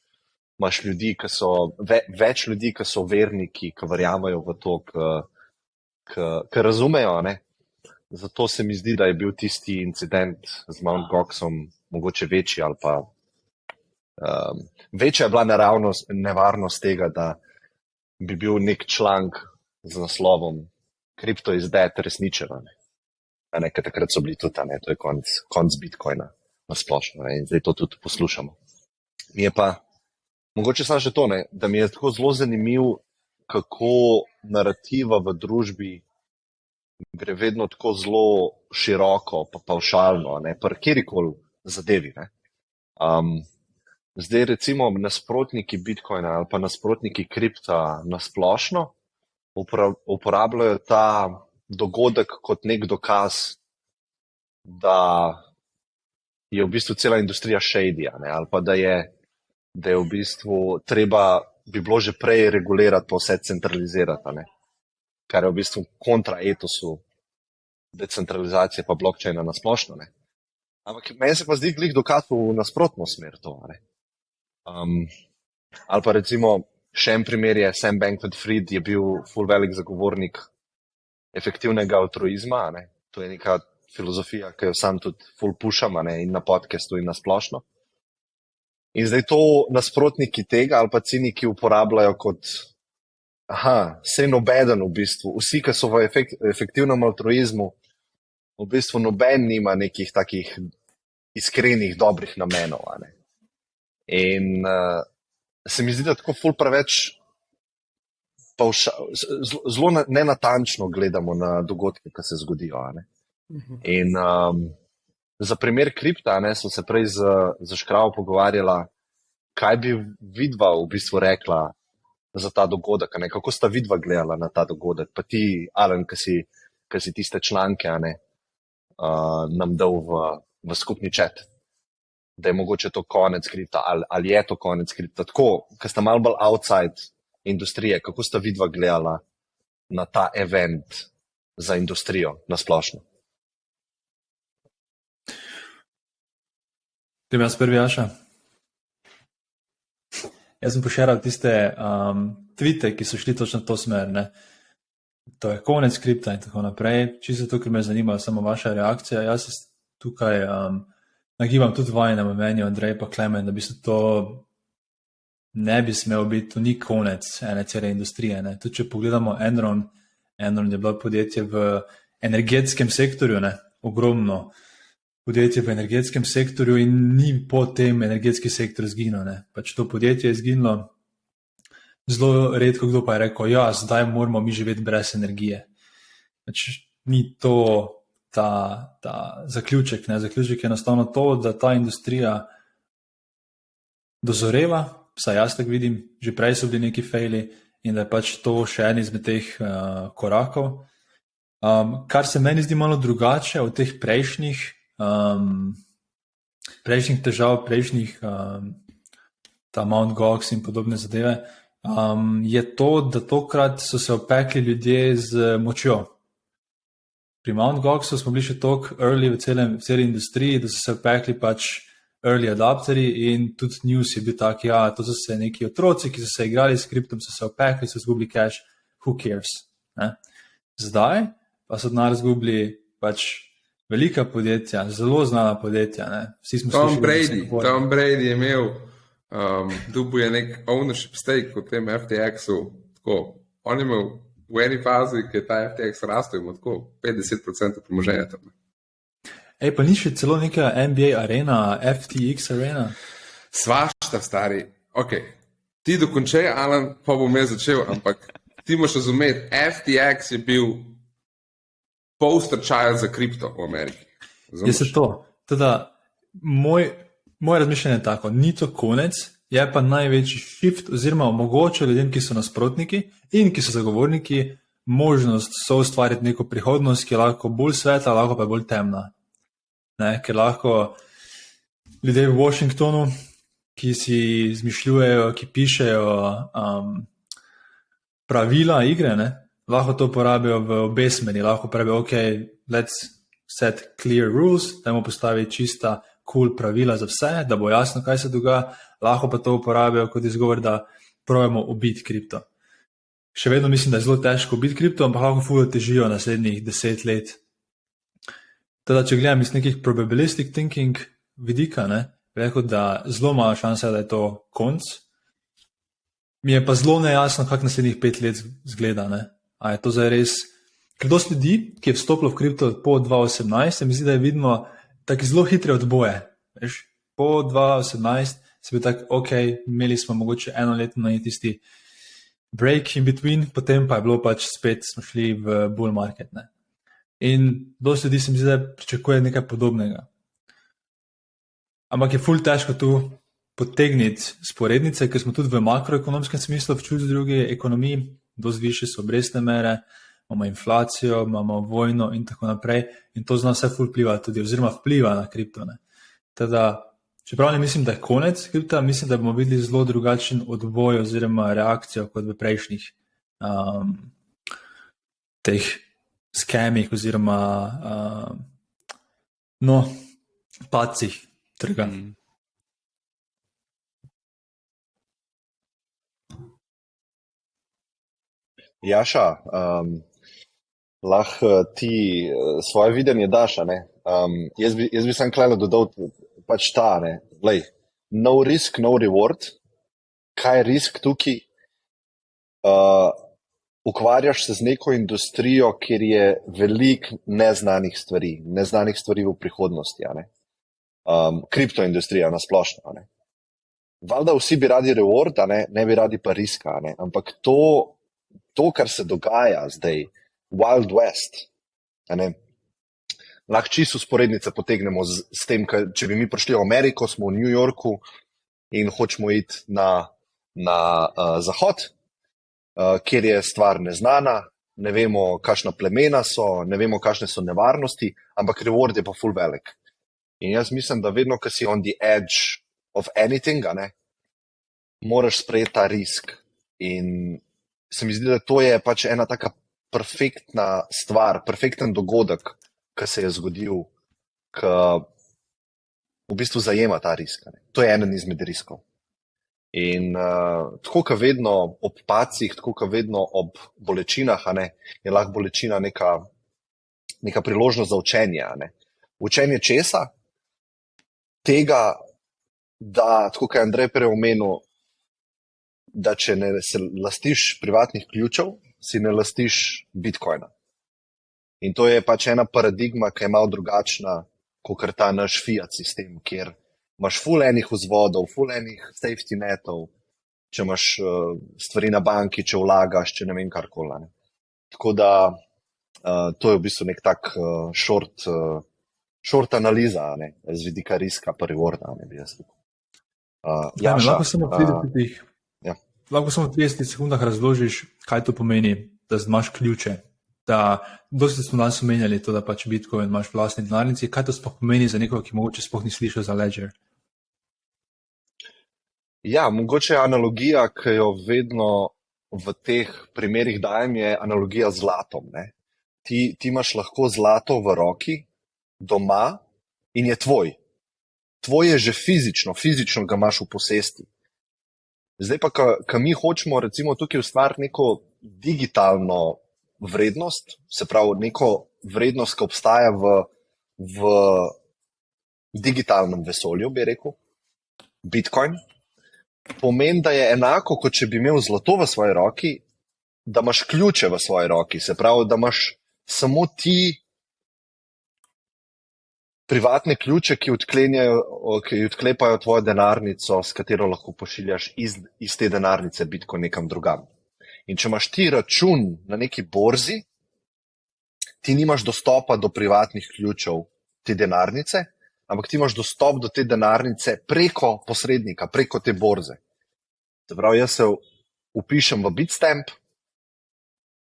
imaš ljudi, ki so, več ljudi, ki so verniki, ki verjamajo v to, ki razumejo, ne. Zato se mi zdi, da je bil tisti incident z Mount Goxom mogoče večji ali pa večja je bila nevarnost tega, da bi bil nek članek z naslovom Crypto is dead resničen. Ker takrat so bili tudi, to je konc Bitcoina na splošno, in zdaj to tudi poslušamo. Mi je pa mogoče samo še to, da mi je tako zelo zanimiv, kako narativa v družbi gre vedno tako zelo široko, pa pavšalno, pri kjerikoli zadevi. Zdaj recimo nasprotniki Bitcoina ali pa nasprotniki kripta na splošno uporabljajo ta dogodek kot nek dokaz, da je v bistvu cela industrija shady, ali pa da je v bistvu treba, bi bilo že prej regulirati pa vse centralizirati, kar je v bistvu kontra etosu decentralizacije pa blockchaina na splošno. Ampak meni se pa zdi glih dokaz v nasprotno smer to. Ali pa recimo še en primer je Sam Bankman-Fried je bil ful velik zagovornik efektivnega altruizma. To je neka filozofija, ki jo sam tudi ful pušam in na podcastu in na splošno. In zdaj to nasprotniki tega ali pa ciniki uporabljajo kot sej nobeden v bistvu, vsi, ki so v efektivnem altruizmu, v bistvu noben nima nekih takih iskrenih, dobrih namenov. In se mi zdi, da tako ful preveč zelo nenatančno gledamo na dogodke, ki se zgodijo. In za primer kripta so se prej z Škravo pogovarjala, kaj bi vidva v bistvu rekla za ta dogodek, kako sta vidva gledala na ta dogodek, pa ti, Alan, ki si tiste članke nam dal v skupni chat, da je mogoče to konec kripta, ali je to konec kripta. Tako, ker sta malo bolj outside industrije, kako sta vidva gledala na ta event za industrijo na splošno? Grem jaz prvi, Jaša. Jaz sem pošeral tiste tweete, ki so šli točno v to smer. To je konec kripta in tako naprej. Čisto to, ker me zanima samo vaša reakcija. Jaz se tukaj nagibam tudi vajenemu meni, Andrej pa Klemen, da bi se to ne bi smel biti, to ni konec ene cele industrije. Tudi če pogledamo Enron je bilo podjetje v energetskem sektorju, ogromno podjetje v energetskem sektorju in ni potem energetski sektor izginil. Pač to podjetje je izginilo, zelo redko kdo pa je rekel, ja, zdaj moramo mi živeti brez energije. Pač ni to ta zaključek. Zaključek je enostavno to, da ta industrija dozoreva, vsaj jaz tako vidim, že prej so bili neki fejli in da je pač to še en izmed teh korakov. Kar se meni zdi malo drugače od teh prejšnjih težav, ta Mount Gox in podobne zadeve, je to, da tokrat so se opekli ljudje z močjo. Pri Mount Goxu smo bili še toliko early v celi industriji, da so se opekli pač early adopteri in tudi news je bil tak, ja, to so se neki otroci, ki so se igrali s kriptom, so se opekli, so izgubili cash, who cares? Zdaj pa so denar izgubili pač velika podjetja, zelo znana podjetja. Vsi smo Tom Brady je imel, dobil je nek ownership stake v tem FTX-u, tako, on je imel v eni fazi, ki je ta FTX rastel, ima tako 50% premoženja tam. Pa ni še celo neka NBA arena, FTX arena? Svašta, stari. Ok, ti dokončaj, Alan, pa bom jaz začel, ampak ti moraš razumeti, FTX je bil poster child za kripto v Ameriki. Je se to. Teda, moje razmišljanje je tako, ni to konec, je pa največji shift oziroma omogoča ljudem, ki so nasprotniki in ki so zagovorniki, možnost so ustvariti neko prihodnost, ki je lahko bolj svetla, lahko pa bolj temna. Ker lahko ljudje v Washingtonu, ki si izmišljujejo, ki pišejo pravila igre, lahko to uporabijo v obe smeri, lahko pravijo, ok, let's set clear rules, dajmo postaviti čista cool pravila za vse, da bo jasno, kaj se dogaja, lahko pa to uporabijo kot izgovor, da probujemo ubiti kripto. Še vedno mislim, da je zelo težko ubiti kripto, ampak lahko ful težijo naslednjih 10 let. Teda, če gledam iz nekih probabilistic thinking vidika, ne, rekel, da zelo malo šanse, da je to konc. Mi je pa zelo nejasno, kako naslednjih 5 let zgleda. Ne. A je to zdaj res? Ker dosti ljudi, ki je vstopilo v kripto po 2018, se mi zdi, da je vidimo taki zelo hitre odboje. Veš? Po 2018 se bi tako, ok, imeli smo mogoče 1 leto na tisti break in between, potem pa je bilo pač spet smo šli v bull market. Ne. In dosti ljudi se mi zdi, da pričakuje nekaj podobnega. Ampak je ful težko tu potegniti sporednice, ker smo tudi v makroekonomskem smislu v drugi ekonomiji, dosti više so obrestne mere, imamo inflacijo, imamo vojno in tako naprej in to zna vse ful vpliva tudi, oziroma vpliva na kripto. Ne. Teda, čeprav ne mislim, da je konec kripta, mislim, da bomo videli zelo drugačen odboj oziroma reakcijo kot v prejšnjih teh skemih oziroma padcih trga. Jaša, lahko ti svoje videnje daš, a ne? Jaz bi sam klejno dodal pač ta, ne? Lej, no risk, no reward. Kaj je risk tukaj? Ukvarjaš se z neko industrijo, kjer je veliko neznanih stvari v prihodnosti, a ne? Kriptoindustrija na splošno, a ne? Valjda vsi bi radi reward, a ne bi radi pa riska, a ne? Ampak to, kar se dogaja zdaj, Wild West, lahko čisto usporednice potegnemo s tem, če bi mi prišli v Ameriko, smo v New Yorku in hočemo iti na zahod, kjer je stvar neznana, ne vemo, kakšna plemena so, ne vemo, kakšne so nevarnosti, ampak reward je pa ful velik. In jaz mislim, da vedno, ko si on the edge of anything, moraš sprejeti ta risk. In se mi zdi, da to je pač ena taka perfektna stvar, perfekten dogodek, ki se je zgodil, ki v bistvu zajema ta risk. To je eden izmed riskov. In tako, kot vedno ob pacih, tako, kot vedno ob bolečinah, je lahko bolečina neka priložnost za učenje. Učenje česa? Tega, da, tako kot je Andrej prej omenil, da če ne se lastiš privatnih ključev, si ne lastiš bitcoina. In to je pač ena paradigma, ki je malo drugačna, kot ta naš fiat sistem, kjer imaš ful enih vzvodov, ful enih safety netov, če imaš stvari na banki, če vlagaš, če ne vem karkoli. Tako da to je v bistvu nek tak short analiza, z vidika riska pa rewarda, bi jaz rekel. Lahko samo v 30 sekundah razložiš, kaj to pomeni, da imaš ključe. Dosti smo danes omenjali to, da pač Bitcoin imaš v lastni denarnici. Kaj to sploh pomeni za nekoga, ki mogoče sploh ni slišal za Ledger? Ja, mogoče analogija, ki jo vedno v teh primerih dajem, je analogija z zlatom. Ne? Ti imaš lahko zlato v roki, doma in je tvoj. Tvoj je že fizično ga imaš v posesti. Zdaj pa, ko mi hočemo recimo tukaj ustvariti neko digitalno vrednost, se pravi neko vrednost, ki obstaja v digitalnem vesolju, bi rekel, Bitcoin, pomeni, da je enako, kot če bi imel zlato v svoji roki, da imaš ključe v svoji roki, se pravi, da imaš samo ti privatne ključe, ki odklepajo tvojo denarnico, s katero lahko pošiljaš iz te denarnice Bitcoin nekam drugam. In če imaš ti račun na neki borzi, ti nimaš dostopa do privatnih ključev te denarnice, ampak ti imaš dostop do te denarnice preko posrednika, preko te borze. Se pravi, jaz se upišem v Bitstamp,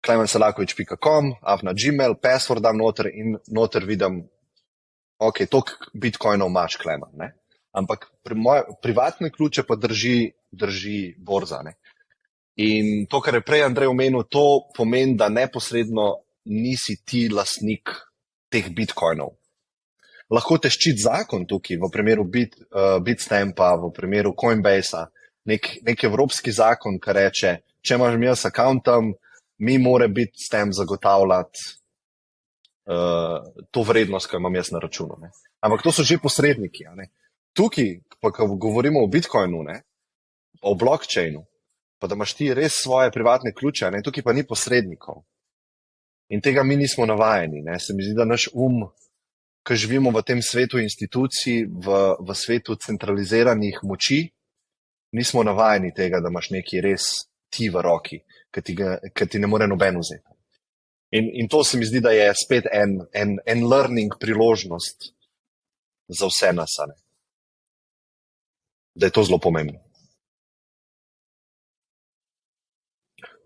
klemenslakovič.com, na Gmail, password dam noter in noter vidim, ok, toliko bitcoinov imaš, Klemen, ne? Ampak privatne ključe pa drži borza, ne? In to, kar je prej Andrej omenil, to pomeni, da neposredno nisi ti lastnik teh bitcoinov. lahko te ščiti zakon tukaj, v primeru Bitstampa, v primeru Coinbasea, nek evropski zakon, ki reče, če imaš mi jaz accountam, mi mora Bitstamp zagotavljati to vrednost, ki imam jaz na računu. Ne. Ampak to so že posredniki. Ne. Tukaj, pa ko govorimo o Bitcoinu, ne, o blockchainu, pa da imaš ti res svoje privatne ključe, ne, tukaj pa ni posrednikov. In tega mi nismo navajeni. Ne. Se mi zdi, da naš ki živimo v tem svetu institucij, v svetu centraliziranih moči, nismo navajeni tega, da imaš nekaj res ti v roki, ki ti ne more noben vzeti. In to se mi zdi, da je spet en learning priložnost za vse nas, ne? Da je to zelo pomembno.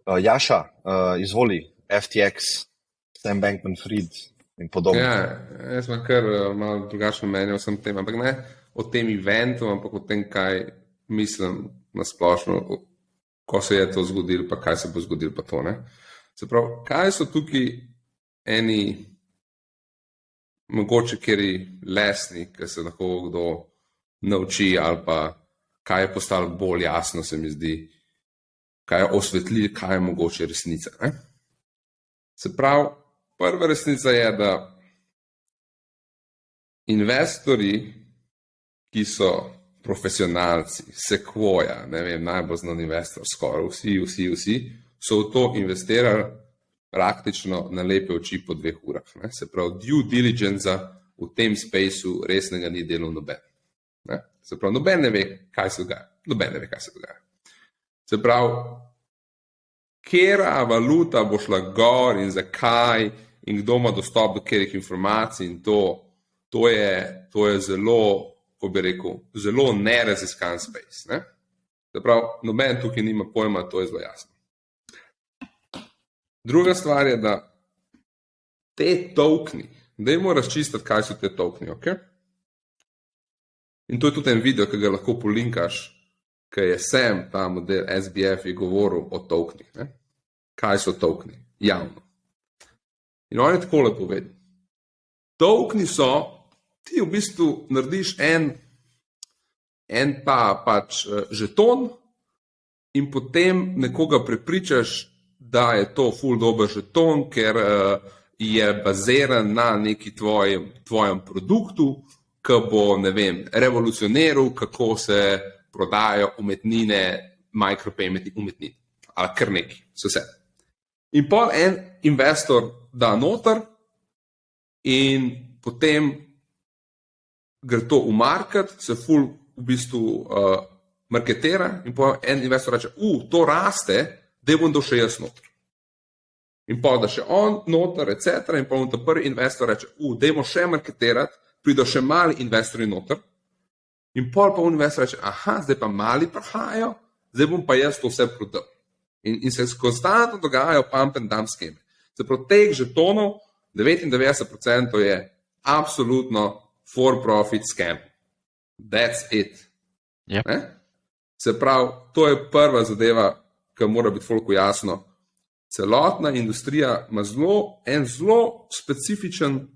Jaša, izvoli, FTX, Sam Bankman-Fried in podobno. Ja, jaz imam kar malo drugačno mnenje o vsem tem, ampak ne o tem eventu, ampak o tem, kaj mislim na splošno, ko se je to zgodilo, pa kaj se bo zgodilo, pa to, ne. Se pravi, kaj so tukaj eni mogoče kjeri lesni, ki se lahko kdo nauči, ali pa kaj je postalo bolj jasno, se mi zdi, kaj je osvetlili, kaj je mogoče resnica. Ne? Se pravi, prva resnica je, da investorji, ki so profesionalci, Sequoia, ne vem, najbolj znan investor, skoraj vsi, so v to investirali praktično na lepe oči po 2 urah. Ne? Se pravi, due diligence v tem spaceu resnega ni delal noben. Ne? Se pravi, noben ne ve, kaj se dogaja. Se pravi, kera valuta bo šla gor in zakaj in kdo ima dostop do katerih informacij in to je zelo, ko bi rekel, zelo neraziskan space. Ne? Se pravi, noben tukaj nima pojma, to je zelo jasno. Druga stvar je, da te tokeni, dajmo razčistiti, kaj so te tokeni, ok? In to je tudi en video, ki ga lahko polinkaš, ki je Sam, ta model SBF, je govoril o tokenih. Ne? Kaj so tokeni? Javno. In on je tako lepo povedal. Tokeni so, ti v bistvu narediš en pač žeton in potem nekoga prepričaš, da je to ful dober žeton, ker je baziran na neki tvojem produktu, ki bo, ne vem, revolucioniral, kako se prodajajo umetnine, micropaymenti umetnine. Ali kar neki, vse. In pol en investor da noter in potem gre to v market, se ful v bistvu marketira in pol en investor reče, to raste, da bom dal še jaz noter. In pa da še on noter, etc. In pa ta prvi investor reče, dajmo še marketirati, prido še mali investori noter. In pa investor reče, zdaj pa mali prihajajo, zdaj bom pa jaz to vse prodal. In se konstantno dogajajo pump and dump skeme. Se pravi, teh žetonov 99% je absolutno for profit scam. That's it. Yep. Se pravi, to je prva zadeva, ki mora biti folku jasno. Celotna industrija ima en zelo specifičen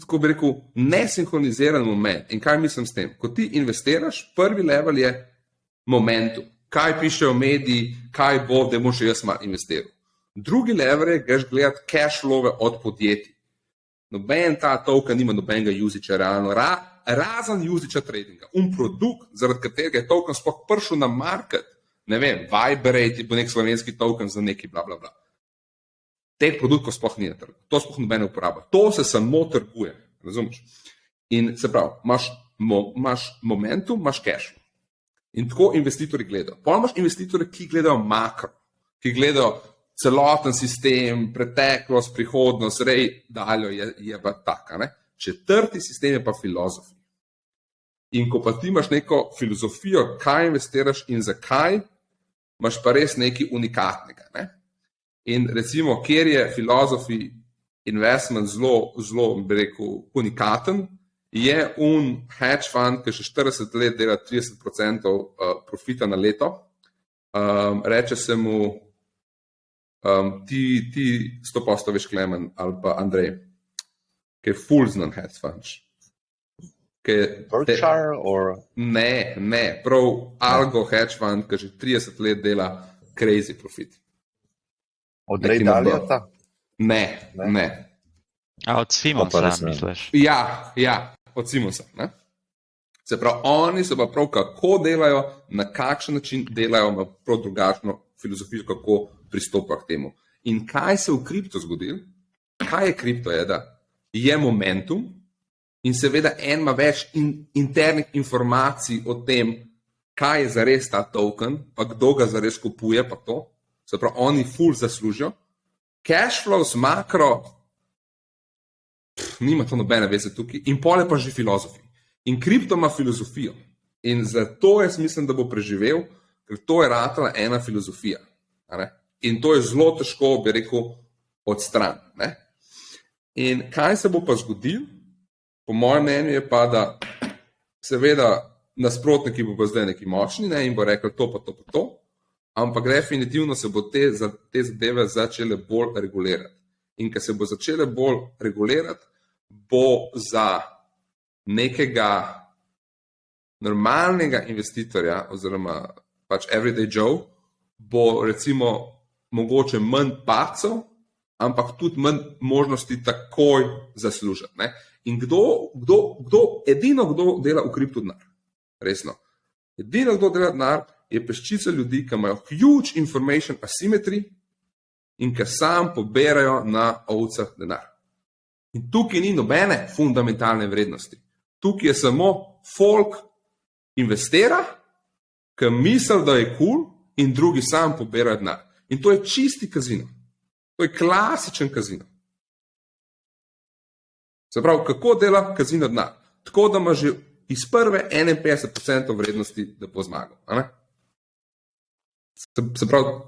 ko bi rekel, nesinhroniziran moment. In kaj mislim s tem? Ko ti investiraš, prvi level je momentum. Kaj pišejo mediji, kaj bo, da boš jaz malo investiral. Drugi level je, greš gledati cash flow od podjetij. Noben ta token nima nobenega usage realno, razen usage tradinga. Produkt, zaradi katerega je token sploh prišel na market, ne vem, Viberate bo nek slovenski token za neki bla bla bla. Teh produktov sploh ni na trgu. To sploh nobene uporaba. To se samo trguje, razumeš? In se pravi, imaš momentum, imaš cash. In tako investitorji gledajo. Potem imaš investitorje, ki gledajo makro, ki gledajo celoten sistem, preteklost, prihodnost, daljo je pa taka. Ne? Četrti sistem je pa filozofija. In ko pa ti imaš neko filozofijo, kaj investiraš in zakaj, imaš pa res nekaj unikatnega. Ne? In recimo, kjer je filozofi investment zelo, bi rekel, unikaten, je hedge fund, ki še 40 let dela 30% profita na leto. Reče se mu ti 100% veš, Klemen ali pa Andrej, ki je full znan hedge fund. Berkshire or... Ne, prav Algo hedge fund, ki že 30 let dela crazy profit. Od Neki Ray na B. Daliota? Ne. A od Simonsa, res ne. misliš? Ja, od Simonsa. Ne? Se pravi, oni so pa prav kako delajo, na kakšen način delajo, ima prav drugačno filozofijo, kako pristopa k temu. In kaj se v kripto zgodil? Kaj je kripto? Je momentum in seveda en ima več internih informacij o tem, kaj je zares ta token, pa kdo ga zares kupuje, pa to. Se pravi, oni full zaslužijo. Cashflows, makro, nima to nobene veze tukaj. In pole pa že filozofi. In kripto ima filozofijo. In zato jaz mislim, da bo preživel, ker to je ratala ena filozofija. In to je zelo težko, bi rekel, odstraniti. In kaj se bo pa zgodil? Po mojem mnenju je pa, da seveda nasprotniki bo pa zdaj neki močni in bo rekel to pa to pa to, ampak definitivno se bo te zadeve začele bolj regulirati. In ko se bo začele bolj regulirati, bo za nekega normalnega investitorja oziroma pač everyday Joe bo recimo mogoče manj pacov, ampak tudi manj možnosti takoj zaslužiti. In edino kdo dela v kriptu denar? Resno. Edino kdo dela denar je peščica ljudi, ki imajo huge information asymmetry in ki sam poberajo na ovcah denar. In tukaj ni nobene fundamentalne vrednosti. Tukaj je samo folk investira, ki misli, da je cool in drugi sam poberajo denar. In to je čisti kazino. To je klasičen kazino. Se pravi, kako dela kazino denar? Tako, da ima že iz prve 51% vrednosti, da bo zmagal. Se pravi,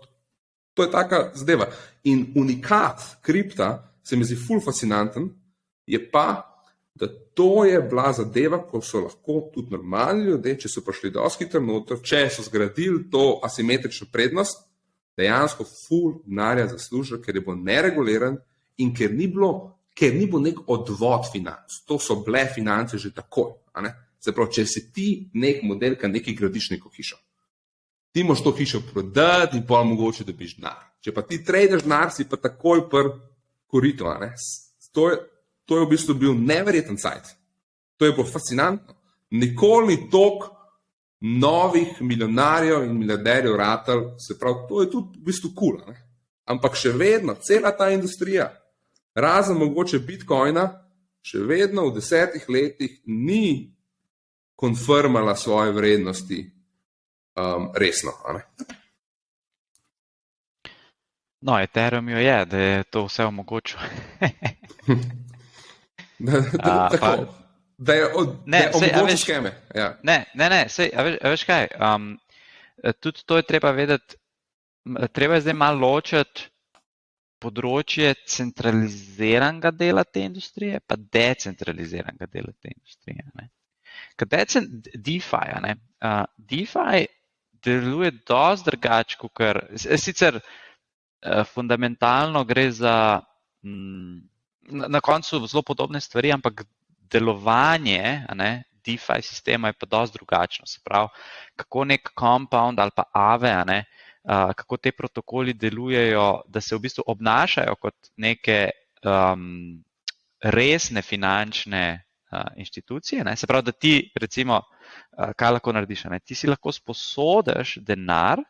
to je taka zadeva. In unikat kripta se mi zdi ful fascinanten, je pa, da to je bila zadeva, ko so lahko tudi normalni ljudje, če so prišli dosti hitro noter, če so zgradili to asimetrično prednost, dejansko ful denarja zaslužijo, ker je bil nereguliran in ker ni bil nek odvod financ. To so bile finance že takoj. Se pravi, če si ti nek model, ki nekaj gradiš neko hišo. Ti moraš to hišo prodati in pa mogoče dobiš denar. Če pa ti tradeš denar, si pa takoj koritu. To je v bistvu bil neverjeten cajt. To je bilo fascinantno. Nikoli ni toliko novih milijonarjev in milijarderjev ratal, se pravi, to je tudi v bistvu cool. Ampak še vedno, cela ta industrija, razen mogoče Bitcoina, še vedno v 10 letih ni konfirmala svoje vrednosti resno. No, Ethereum jo je, da je to vse omogočil. Tako. Da je omogočil skeme. Ja. Ne, sej, a veš kaj, tudi to je treba vedeti, treba je zdaj malo ločiti področje centraliziranega dela te industrije, pa decentraliziranega dela te industrije. DeFi, DeFi deluje dosti drugače, ker sicer fundamentalno gre za na koncu zelo podobne stvari, ampak delovanje DeFi sistema je pa dosti drugačno. Se pravi, kako nek compound ali pa Aave, kako te protokoli delujejo, da se v bistvu obnašajo kot neke resne finančne inštitucije. Se pravi, da ti recimo, kaj lahko narediš? Ti si lahko sposodiš denar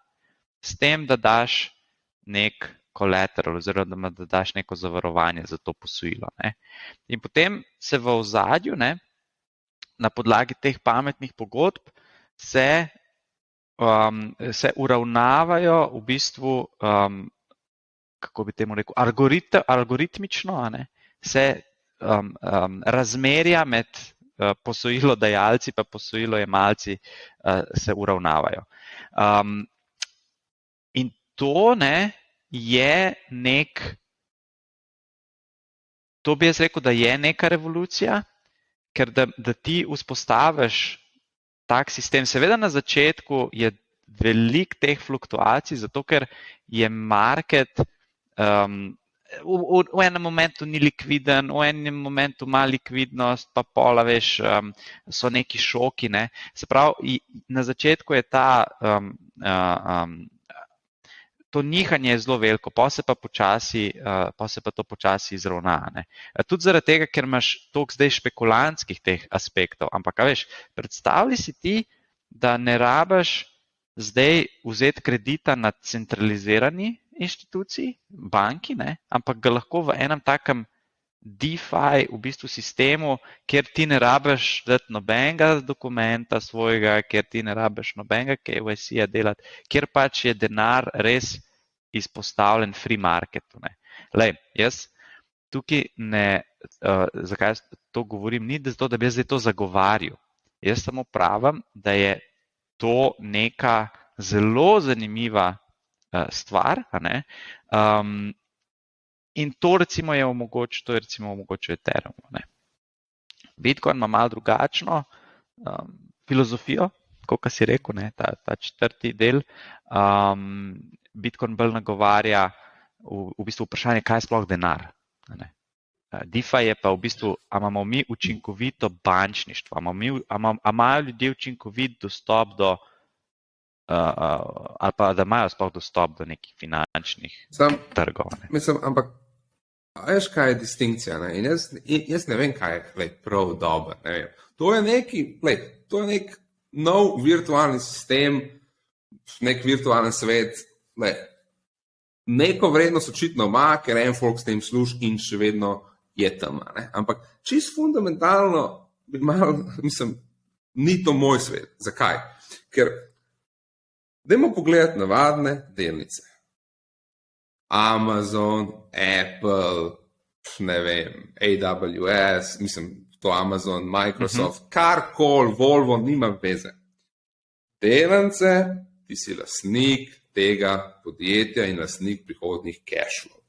s tem, da daš nek collateral oziroma da daš neko zavarovanje za to posojilo. In potem se v ozadju, na podlagi teh pametnih pogodb se uravnavajo v bistvu, kako bi temu rekel, algoritmično, se razmerja med posojilodajalci pa posojilojemalci se uravnavajo. In to je to bi jaz rekel, da je neka revolucija, ker da ti vzpostaviš tak sistem. Seveda na začetku je veliko teh fluktuacij, zato ker je market v enem momentu ni likviden, v enem momentu ima likvidnost, pa pola, veš, so neki šoki. Ne? Se pravi, na začetku je to nihanje je zelo veliko, pa se pa to počasi izravna. Ne? Tudi zaradi tega, ker imaš toliko zdaj špekulantskih teh aspektov, ampak, veš, predstavljaj si ti, da ne rabiš zdaj vzeti kredita na centralizirani inštituciji, banki, ne? Ampak ga lahko v enem takem DeFi v bistvu sistemu, kjer ti ne rabiš dati nobenega dokumenta svojega, kjer ti ne rabiš nobenega KYC-ja delati, kjer pač je denar res izpostavljen free marketu. Ne? Lej, jaz tukaj zakaj to govorim, ni zato, da bi jaz zdaj to zagovarjal. Jaz samo pravim, da je to neka zelo zanimiva stvar, a ne? In to recimo je omogočil Ethereum. Ne? Bitcoin ima malo drugačno filozofijo, kot si rekel, ne? Ta četrti del. Bitcoin bolj nagovarja v bistvu vprašanje, kaj je sploh denar. Ne? DeFi je pa v bistvu, a imamo mi učinkovito bančništvo, a imajo ljudje učinkovit dostop do ali pa da imajo sploh dostop do nekih finančnih trgov. Ne? Mislim, ampak veš, kaj je distinkcija? Ne? In jaz ne vem, kaj je prav dobro. To je nek nov virtualni sistem, nek virtualni svet. Neko vrednost očitno ima, ker en folk s tem služi in še vedno je tam. Ne? Ampak čisto fundamentalno, ni to moj svet. Zakaj? Ker dajmo pogledati navadne delnice. Amazon, Apple, ne vem, AWS, to Amazon, Microsoft, karkoli, Volvo, nima veze. Delnice, ti si lastnik tega podjetja in lastnik prihodnih cashflow.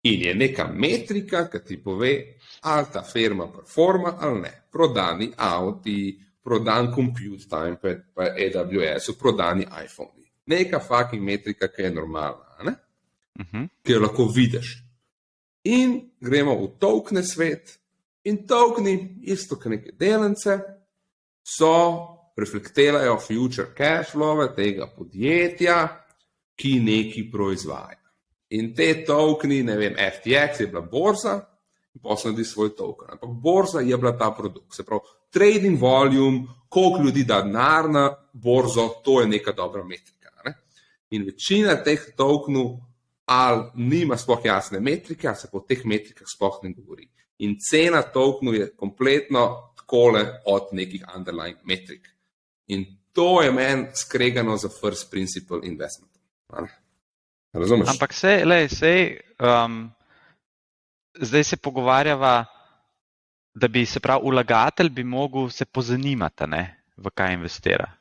In je neka metrika, ki ti pove, ali ta firma performa ali ne. Prodani Audi, prodan compute time pa AWS-u, prodani iPhone-i. Neka fucking metrika, ki je normalna, ne? Ki jo lahko vidiš. In gremo v tokene svet in tokeni, isto kot neke delnice, reflektirajo future cashflow tega podjetja, ki nekaj proizvaja. In te tokeni, ne vem, FTX je bila borza in potem naredi svoj token. Ampak borza je bila ta produkt. Se pravi, trading volume, koliko ljudi da denar na borzo, to je neka dobra metrika. Ne? In večina teh tokenov ali nima sploh jasne metrike, ali se po teh metrikah sploh ne govori. In cena tokenov je kompletno takole od nekih underlying metrik. In to je meni skregano za first principle investment. Razumeš? Ampak zdaj se pogovarjava, da bi se pravi vlagatelj bi mogel se pozanimati, ne, v kaj investira.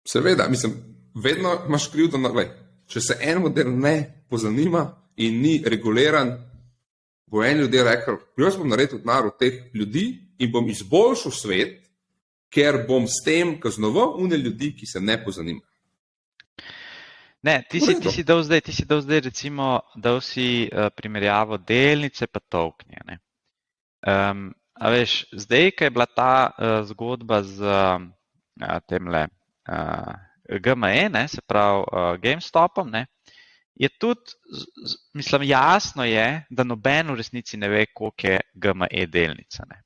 Seveda, vedno imaš krivdo na gled. Če se en model ne pozanima in ni reguliran, bo en ljudje rekel, jaz bom naredil denar od teh ljudi in bom izboljšal svet, ker bom s tem kaznoval une ljudi, ki se ne pozanimajo. Ne, ti si dal zdaj recimo, dal si primerjavo delnice pa toknje. Ne? A veš, zdaj, ko je bila ta zgodba z temle GME, ne, se pravi GameStopom, ne, je tudi, jasno je, da noben v resnici ne ve, koliko je GME delnica. Ne.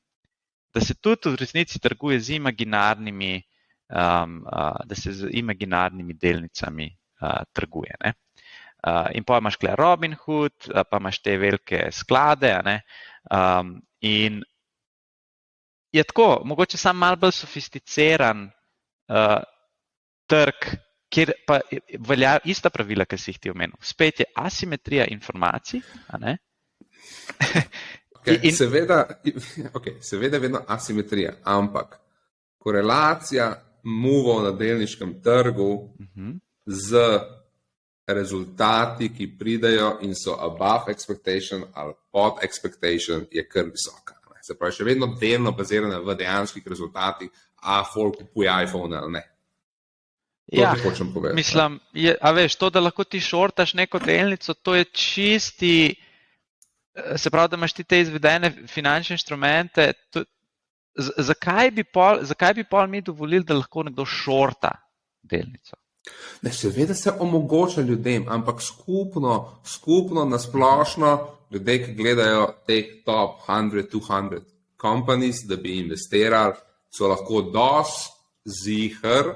Da se tudi v resnici trguje z imaginarnimi, delnicami trguje. Ne. In pa imaš tukaj Robinhood, pa imaš te velike sklade, ne, in je tako, mogoče samo malo bolj sofisticiran trg, kjer pa veljajo ista pravila, ki si jih ti omenil. Spet je asimetrija informacij, a ne? Seveda je vedno asimetrija, ampak korelacija movov na delniškem trgu z rezultati, ki pridejo in so above expectation ali pod expectation, je kar visoka. Se pravi, še vedno delno bazirana v dejanskih rezultatih, a folk kupuje iPhone ali ne. Ja, ti hočem povedati. mislim, a veš, to, da lahko ti šortaš neko delnico, to je čisti, se pravi, da imaš ti te izvedene finančne inštrumente. Zakaj bi pol mi dovolili, da lahko nekdo šorta delnico? Ne, seveda se omogoča ljudem, ampak skupno nasplošno ljudje, ki gledajo teh top 100, 200 companies, da bi investirali, so lahko dosti ziher,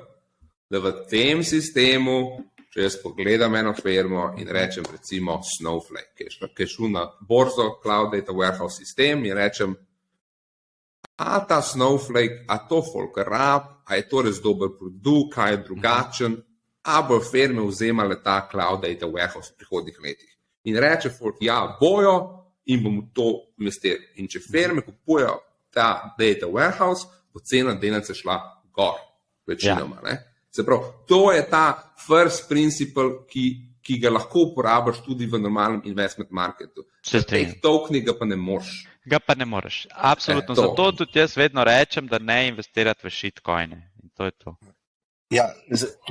da v tem sistemu, če jaz pogledam eno firmo in rečem recimo Snowflake, ki je šel na borzo Cloud Data Warehouse sistem in rečem, a ta Snowflake, a to folk rab, a je to res dober produkt, a je drugačen, a bo firme vzemale ta Cloud Data Warehouse v prihodnih letih. In reče folk, ja, bojo in bomo to investirali. In če firme kupujejo ta Data Warehouse, bo cena delnice šla gor, večinoma. Ja. Se pravi, to je ta first principle, ki ga lahko uporabiš tudi v normalnem investment marketu. Teh tokni ga pa ne moreš. Absolutno. Zato tudi jaz vedno rečem, da ne investirati v shitcoine. In to je to. Ja,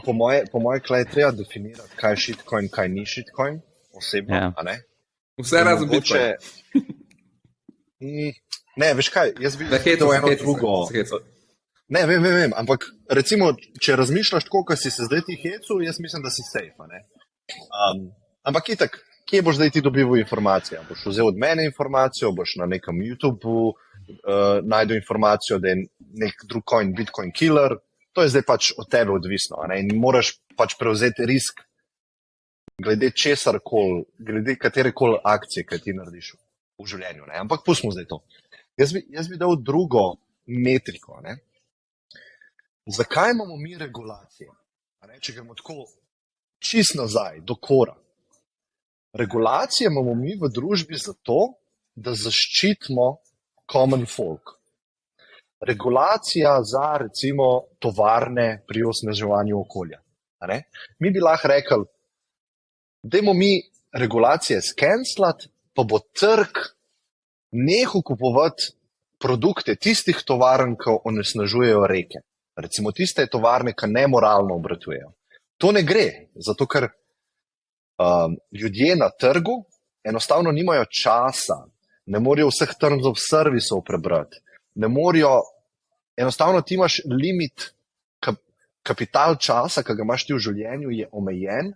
po moje klej treba definirati, kaj je shitcoin, kaj ni shitcoin, osebno, ja. A ne? Vse razen Bitcoin. Ne, veš kaj, jaz bi to eno drugo. Ne, vem, ampak recimo, če razmišljaš tako, kot si se zdaj ti hecu, jaz mislim, da si safe, ne? Ampak itak, kje boš zdaj ti dobival informacije? Boš vzel od mene informacijo, boš na nekem YouTubeu najdel informacijo, da je nek drug coin, Bitcoin killer, to je zdaj pač od tebe odvisno, ne? In moraš pač prevzeti risk glede česarkoli, glede katerekoli akcije, ki ti narediš v življenju, ne? Ampak pustimo zdaj to. Jaz bi dal drugo metriko, ne? Zakaj imamo mi regulacije? Če gremo tako čist nazaj, do kora. Regulacije imamo mi v družbi zato, da zaščitimo common folk. Regulacija za, recimo, tovarne pri osnaževanju okolja. Mi bi lahko rekli, dajmo mi regulacije skenslati, pa bo trg nehal kupovati produkte tistih tovarn, ki onesnažujejo reke. Recimo tiste tovarne, ki nemoralno obratujejo. To ne gre, zato ker ljudje na trgu enostavno nimajo časa, ne morejo vseh terms of serviceov prebrati, ne morejo, enostavno ti imaš limit, kapital časa, ki ga imaš ti v življenju, je omejen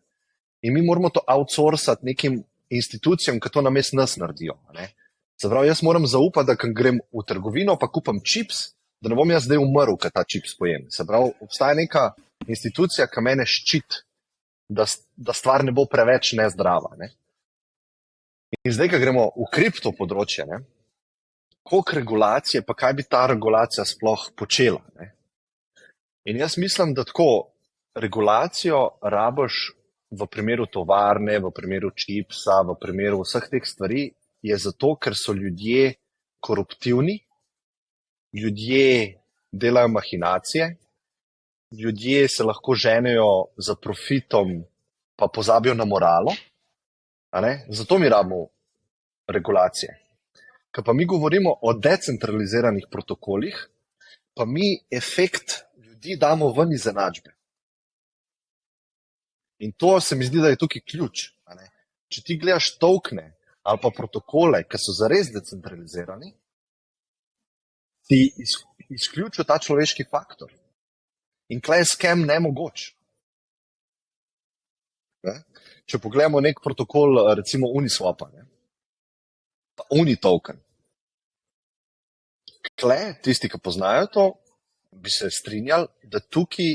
in mi moramo to outsourcati nekim institucijam, ki to namesto nas naredijo. Se pravi, jaz moram zaupati, da grem v trgovino, pa kupam čips, da ne bom jaz zdaj umrl, kad ta čips pojem. Se pravi, obstaja neka institucija, ki mene ščiti, da stvar ne bo preveč nezdrava. Ne? In zdaj, ko gremo v kripto področje, ne? Koliko regulacije, pa kaj bi ta regulacija sploh počela? Ne? In jaz mislim, da tako regulacijo rabiš v primeru tovarne, v primeru čipsa, v primeru vseh teh stvari, je zato, ker so ljudje koruptivni, ljudje delajo mahinacije, ljudje se lahko ženejo za profitom, pa pozabijo na moralo. Zato mi rabimo regulacije. Ko pa mi govorimo o decentraliziranih protokolih, pa mi efekt ljudi damo ven iz enačbe. In to se mi zdi, da je tukaj ključ. Če ti gledaš tokene ali pa protokole, ki so zares decentralizirani, ti izključijo ta človeški faktor. In klej je skem nemogoč. Če pogledamo nek protokol, recimo Uniswapa, pa Unitoken. Klej, tisti, ki poznajo to, bi se strinjali, da tukaj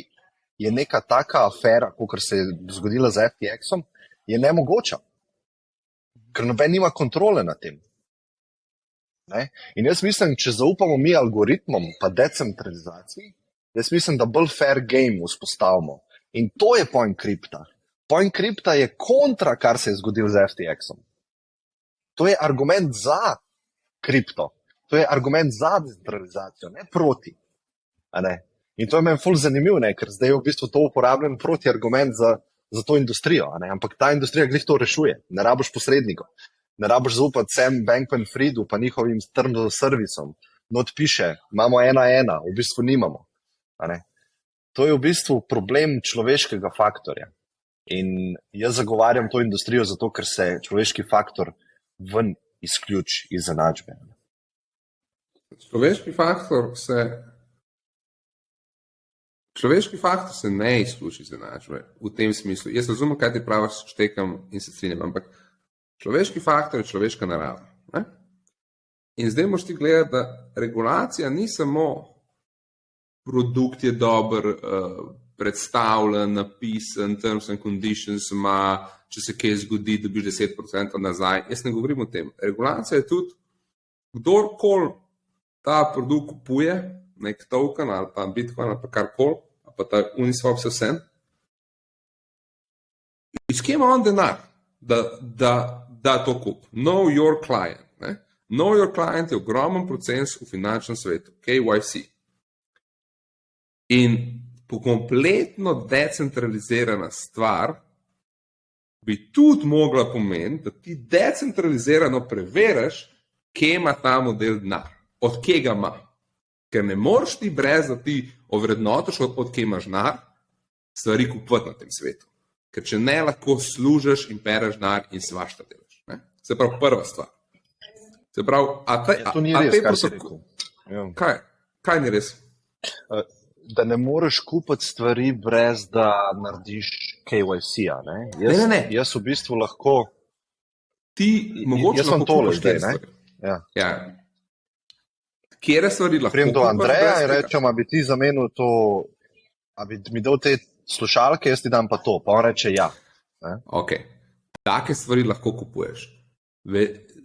je neka taka afera, kakor se je zgodila z FTX-om, je nemogoča. Ker noben nima kontrole nad tem. In jaz mislim, če zaupamo mi algoritmom pa decentralizaciji, jaz mislim, da bolj fair game vzpostavimo. In to je point kripta. Point kripta je kontra, kar se je zgodil z FTX-om. To je argument za kripto. To je argument za decentralizacijo, ne proti. In to je meni ful zanimiv, ker zdaj je v bistvu to uporabljen proti argument za to industrijo. Ampak ta industrija glih to rešuje. Ne rabiš posrednikov. Ne rabiš zaupati Sam Bankman-Friedu pa njihovim terms of serviceom. Not piše, imamo 1:1, v bistvu nimamo. to je v bistvu problem človeškega faktorja. In jaz zagovarjam to industrijo zato, ker se človeški faktor ven izključi iz enačbe. Človeški faktor se ne izključi iz enačbe v tem smislu. Jaz razumem, kaj ti praviš, štekam in se strinjam, ampak človeški faktor je človeška narava. Ne? In zdaj moraš ti gledati, da regulacija ni samo produkt je dober, predstavljen, napisan, terms and conditions ima, če se kaj zgodi, dobiš 10% nazaj. Jaz ne govorim o tem. Regulacija je tudi, kdorkoli ta produkt kupuje, nek token ali pa Bitcoin ali pa karkoli, ali pa ta Uniswap vse, iz kje ima on denar, da to kup? Know your client. Ne? Know your client je ogromen proces v finančnem svetu, KYC. In kompletno decentralizirana stvar bi tudi mogla pomeniti, da ti decentralizirano preveriš, kje ima ta model denar, od kje ga ima. Ker ne moreš ti brez, da ti ovrednotiš, od kje imaš denar, stvari kupovati na tem svetu. Ker če ne, lahko služiš in pereš denar in svašta delaš. Ne? Se pravi, prva stvar. Se pravi, to ni res, kar si rekel. Kaj ni res? Da ne moreš kupiti stvari, brez da narediš KYC-a. Ne. Jaz v bistvu lahko. Jaz sem tole zdaj. Ja. Kjere stvari lahko Prijem do Andreja in rečem, a bi ti zamenil to, a bi mi dal te slušalke, jaz ti dam pa to. Pa on reče ja. Ok. Take stvari lahko kupuješ.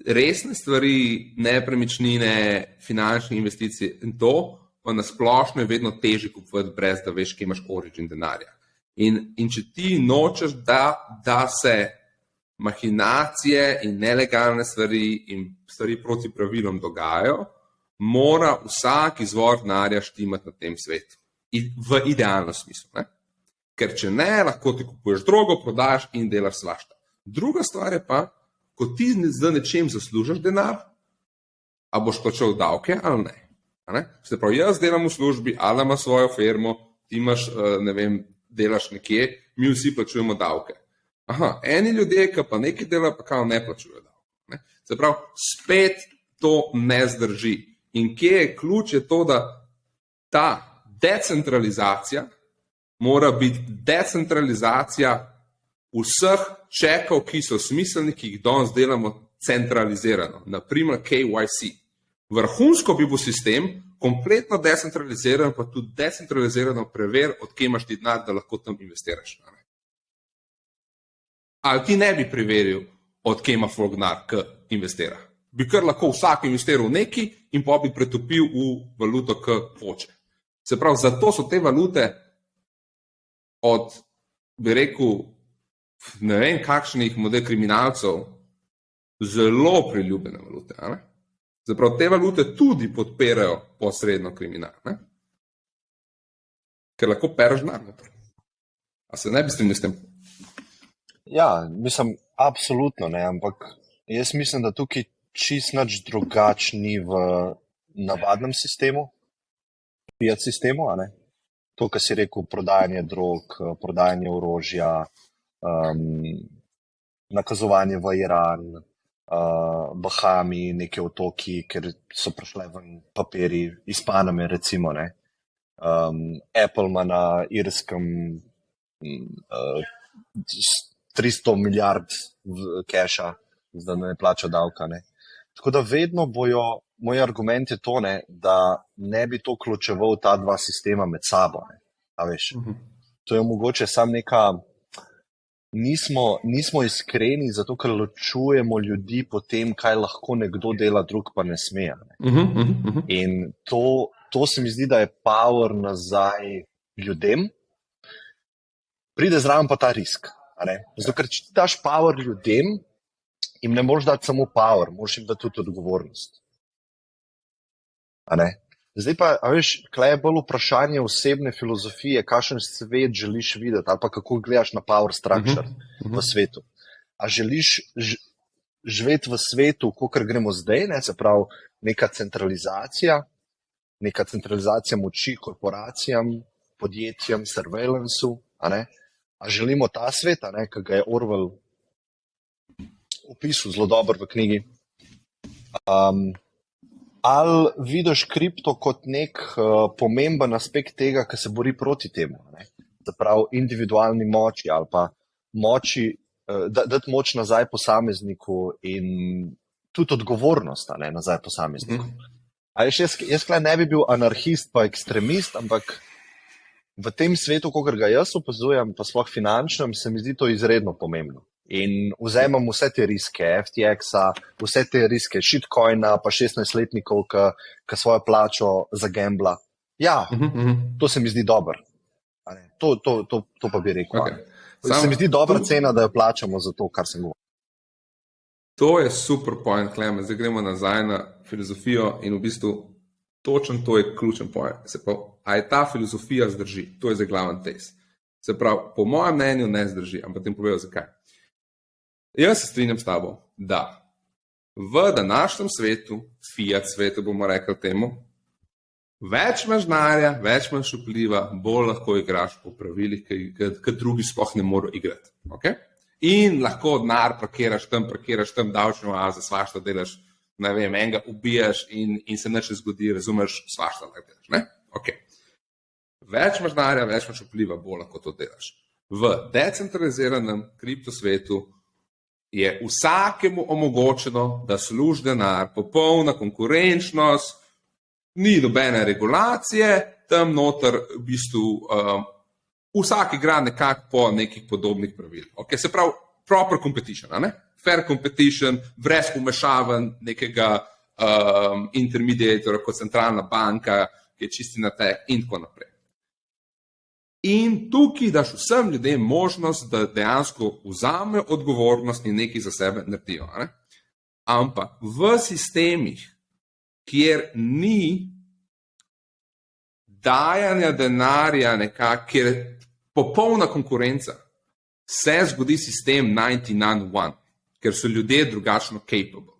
Resne stvari, nepremičnine, finančne investicije in to, pa nasplošno je vedno težje kupovati, brez da veš, kje imaš origin denarja. In če ti nočeš, da se mahinacije in nelegalne stvari in stvari proti pravilom dogajajo, mora vsak izvor denarja štimati na tem svetu. V idealnem smislu. Ne? Ker če ne, lahko ti kupuješ drogo, prodaš in delaš svašta. Druga stvar je pa, ko ti z nečem zaslužiš denar, a boš plačal davke ali ne. Se pravi, jaz delam v službi, ali ima svojo firmo, ti imaš, ne vem, delaš nekje, mi vsi plačujemo davke. Eni ljudje, ki pa nekaj delajo, pa kao ne plačujejo davke. Ne? Se pravi, spet to ne zdrži. In kje je ključ, je to, da ta decentralizacija mora biti decentralizacija vseh čekov, ki so smiselni, ki jih danes delamo centralizirano. Naprimer KYC. Vrhunsko bi bil sistem, kompletno decentraliziran, pa tudi decentralizirano prever, od kje imaš ti denar, da lahko tam investiraš. Ali ti ne bi preveril, od kje ima folk denar, ki investira. Bi kar lahko vsak investiral v neki in pa bi pretopil v valuto, ki hoče. Se pravi, zato so te valute od, bi rekel, ne vem kakšnih model kriminalcev, zelo priljubljene valute. Zaprav, te valute tudi podpirajo posredno kriminal. Ne? Ker lahko pereš denar noter. A se ne bi strinjal s tem? Ja, mislim, absolutno ne, ampak jaz mislim, da tukaj čist nič drugačni v navadnem sistemu, fiat sistemu, a ne? To, kar si rekel, prodajanje drog, prodajanje orožja, nakazovanje v Iran, Bahami, neke otoki, ker so prišle ven papiri iz Paname, recimo. Ne? Apple ima na Irskem 300 milijard keša, da ne plača davka. Ne? Tako da vedno bojo, moj argument je to, ne, da ne bi to ključeval ta dva sistema med sabo. Ne? A veš? To je mogoče sam neka. Nismo iskreni, zato ker ločujemo ljudi po tem, kaj lahko nekdo dela, drug pa ne sme. Ne? In to se mi zdi, da je power nazaj ljudem, pride zraven pa ta risk. Zato ker če ti daš power ljudem, jim ne moreš dati samo power, moraš jim dati tudi odgovornost. Zdaj pa, veš, kaj je bolj vprašanje osebne filozofije, kakšen svet želiš videti ali pa kako gledaš na power structure v svetu. A želiš živeti v svetu, kakor gremo zdaj, ne? Se pravi neka centralizacija moči korporacijam, podjetjem, surveillanceu, a želimo ta svet, ki ga je Orwell opisal zelo dobro v knjigi. Ali vidiš kripto kot nek pomemben aspekt tega, ki se bori proti temu, zaprav individualni moči ali pa moči, dati moč nazaj posamezniku in tudi odgovornost nazaj posamezniku. A jaz klej ne bi bil anarhist pa ekstremist, ampak v tem svetu, kakor ga jaz opazujem, pa sploh finančnem, se mi zdi to izredno pomembno. In vzemam vse te riske FTX-a, vse te riske shitcoina, pa 16-letnikov, ki svojo plačo zagambla. Ja, to se mi zdi dobro. To pa bi rekel. Okay. Se mi zdi dobra cena, da jo plačamo za to, kar sem govoril. To je super point, Klemen. Zdaj gremo nazaj na filozofijo in v bistvu točno to je ključen point. Se pravi, a je ta filozofija zdrži? To je za glaven test. Se pravi, po mojem mnenju ne zdrži, ampak tem povedal zakaj. Jaz se strinjam s tabo, da v današnjem svetu, fiat svetu bomo rekli temu, več imaš denarja, več imaš vpliva, bolj lahko igraš po pravilih, ki drugi sploh ne morejo igrati. Okay? In lahko denar parkiraš tam davčne oaze, svašta delaš, ne vem, enega ubijaš in se nič ne zgodi, razumeš, svašta lahko delaš. Ne? Okay. Več imaš denarja, več imaš vpliva, bolj lahko to delaš. V decentraliziranem kriptosvetu je vsakemu omogočeno, da služi denar, popolna konkurenčnost, ni nobene regulacije, tam noter v bistvu vsak igra nekako po nekih podobnih pravil. Okay, se pravi, proper competition, fair competition, brez umešavanj nekega intermediatora kot centralna banka, ki je čisti na tek in tako naprej. In tukaj daš vsem ljudem možnost, da dejansko vzamejo odgovornost in nekaj za sebe naredijo. Ampak v sistemih, kjer ni dajanja denarja nekako, kjer je popolna konkurenca, se zgodi sistem 99-1, ker so ljudje drugačno capable.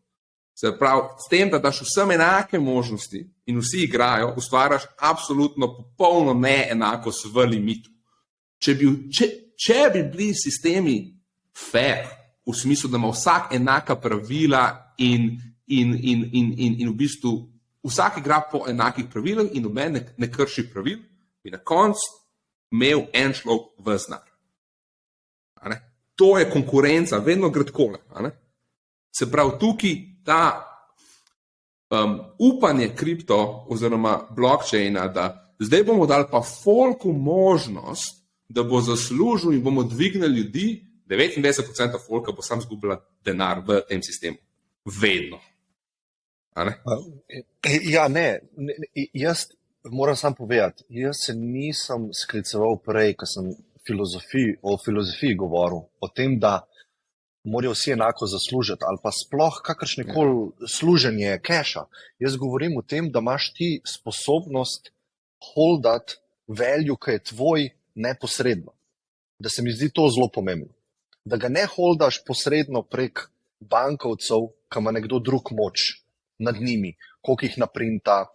Se pravi, s tem, da daš vsem enake možnosti in vsi igrajo, ustvarjaš absolutno popolno neenakost v limitu. Če bi bili sistemi fair, v smislu, da ima vsak enaka pravila in v bistvu vsak igra po enakih pravilih in noben ne krši pravil, bi na koncu imel en človek v znar. To je konkurenca, vedno gre takole. Se pravi, tukaj ta upanje kripto oziroma blockchaina, da zdaj bomo dali pa folku možnost, da bo zaslužil in bomo dvignili ljudi, 99% folka bo sam zgubila denar v tem sistemu. Vedno. Ja, jaz moram sam povedati, jaz se nisem skliceval prej, ko sem o filozofiji govoril, o tem, da morajo vsi enako zaslužiti ali pa sploh kakršnekoli služenje keša. Jaz govorim o tem, da imaš ti sposobnost holdati value, ki je tvoj neposredno. Da se mi zdi to zelo pomembno. Da ga ne holdaš posredno prek bankovcev, ki ima nekdo drug moč nad njimi, koliko jih naprinta,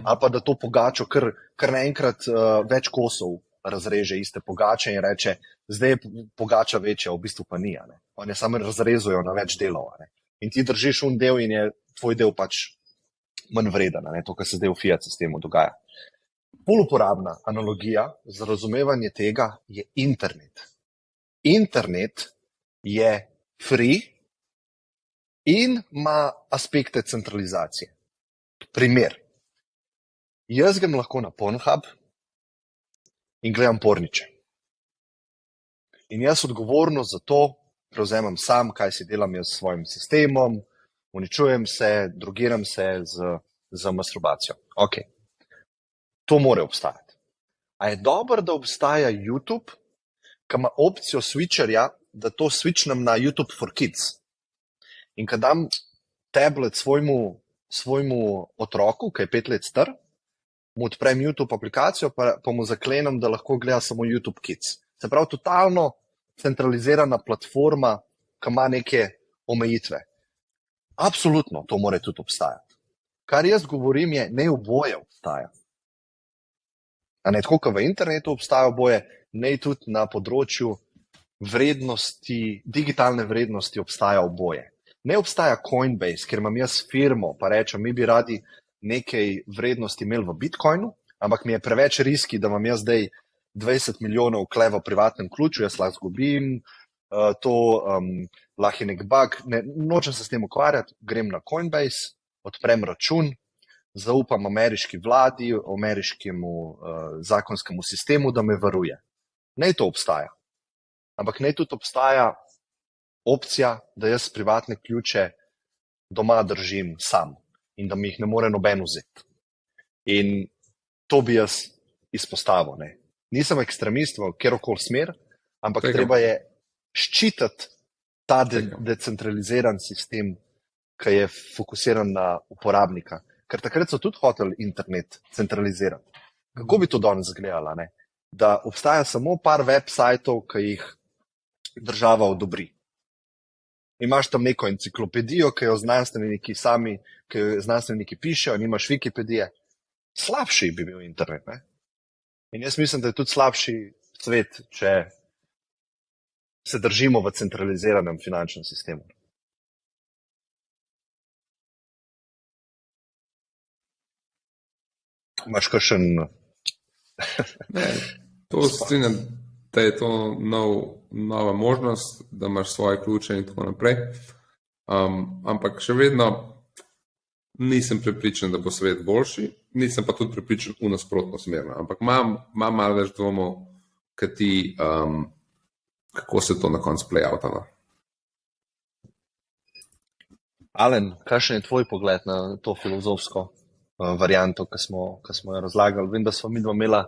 ali pa da to pogačo kar naenkrat več kosov razreže iste pogače in reče, zdaj je pogača večja, v bistvu pa ni. Oni samo razrezujo na več delov. In ti držiš un del in je tvoj del pač manj vreden, to, kar se zdaj v fiat sistemu dogaja. Bolj uporabna analogija za razumevanje tega je internet. Internet je free in ima aspekte centralizacije. Primer. Jaz grem lahko na Pornhub in gledam porniče. In jaz odgovornost za to prevzemam sam, kaj si delam jaz s svojim sistemom, uničujem se, drogiram se z masturbacijo. Ok. To mora obstajati. A je dobro, da obstaja YouTube, ki ima opcijo switcherja, da to switchnem na YouTube for Kids. In kad dam tablet svojmu otroku, ki je 5 let star, mu odprem YouTube aplikacijo, pa mu zaklenem, da lahko gleda samo YouTube Kids. Se pravi, totalno centralizirana platforma, ki ima neke omejitve. Absolutno, to mora tudi obstajati. Kar jaz govorim je, ne oboje obstaja. A ne, tako kot v internetu obstaja oboje, ne tudi na področju vrednosti, digitalne vrednosti obstaja oboje. Ne obstaja Coinbase, ker imam jaz firmo, pa rečem, mi bi radi nekaj vrednosti imeli v Bitcoinu, ampak mi je preveč riski, da imam jaz zdaj 20 milijonov kle v privatnem ključu, jaz lahko zgubim to, lahko je nek bug, nočem se s tem ukvarjati, grem na Coinbase, odprem račun, zaupam ameriški vladi, ameriškemu zakonskemu sistemu, da me varuje. Ne to obstaja. Ampak ne tudi obstaja opcija, da jaz privatne ključe doma držim sam in da mi jih ne more noben vzeti. In to bi jaz izpostavil. Ne. Nisem ekstremist v kjerokoli smer, ampak treba je ščititi ta decentraliziran sistem, ki je fokusiran na uporabnika. Ker takrat so tudi hoteli internet centralizirati. Kako bi to danes izgledalo? Da obstaja samo par websajtov, ki jih država odobri. Imaš tam neko enciklopedijo, ki jo znanstveniki pišejo, nimaš Wikipedije. Slabši bi bil internet. Ne? In jaz mislim, da je tudi slabši svet, če se držimo v centraliziranem finančnem sistemu. Imaš kakšen... To strinjam, da je to nova možnost, da imaš svoje ključe in tako naprej. Ampak še vedno nisem prepričan, da bo svet boljši, nisem pa tudi prepričan v nasprotno smer. Ampak imam malo več dvomov, kako se to na koncu play-outano. Alen, kakšen je tvoj pogled na to filozofsko varianto, ki smo jo razlagali? Vem, da smo mi dva imela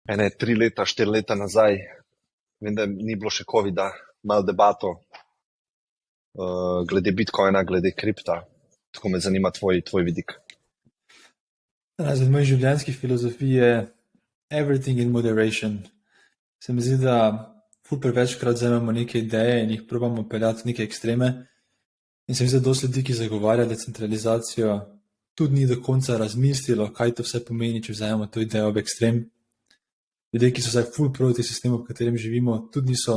3 leta, 4 leta nazaj, vem, da ni bilo še COVID-a, malo debato glede Bitcoina, glede kripta. Tako me zanima tvoj vidik. Za moj življenjski filozofiji je everything in moderation. Se mi zdi, da ful prevečkrat vzamemo neke ideje in jih probamo peljati v neke ekstreme. In se mi zdi, da dosti ljudi, ki zagovarja decentralizacijo, tudi ni do konca razmislilo, kaj to vse pomeni, če vzamemo to idejo v ekstrem. Ljudje, ki so zdaj ful proti sistemu, v katerem živimo, tudi niso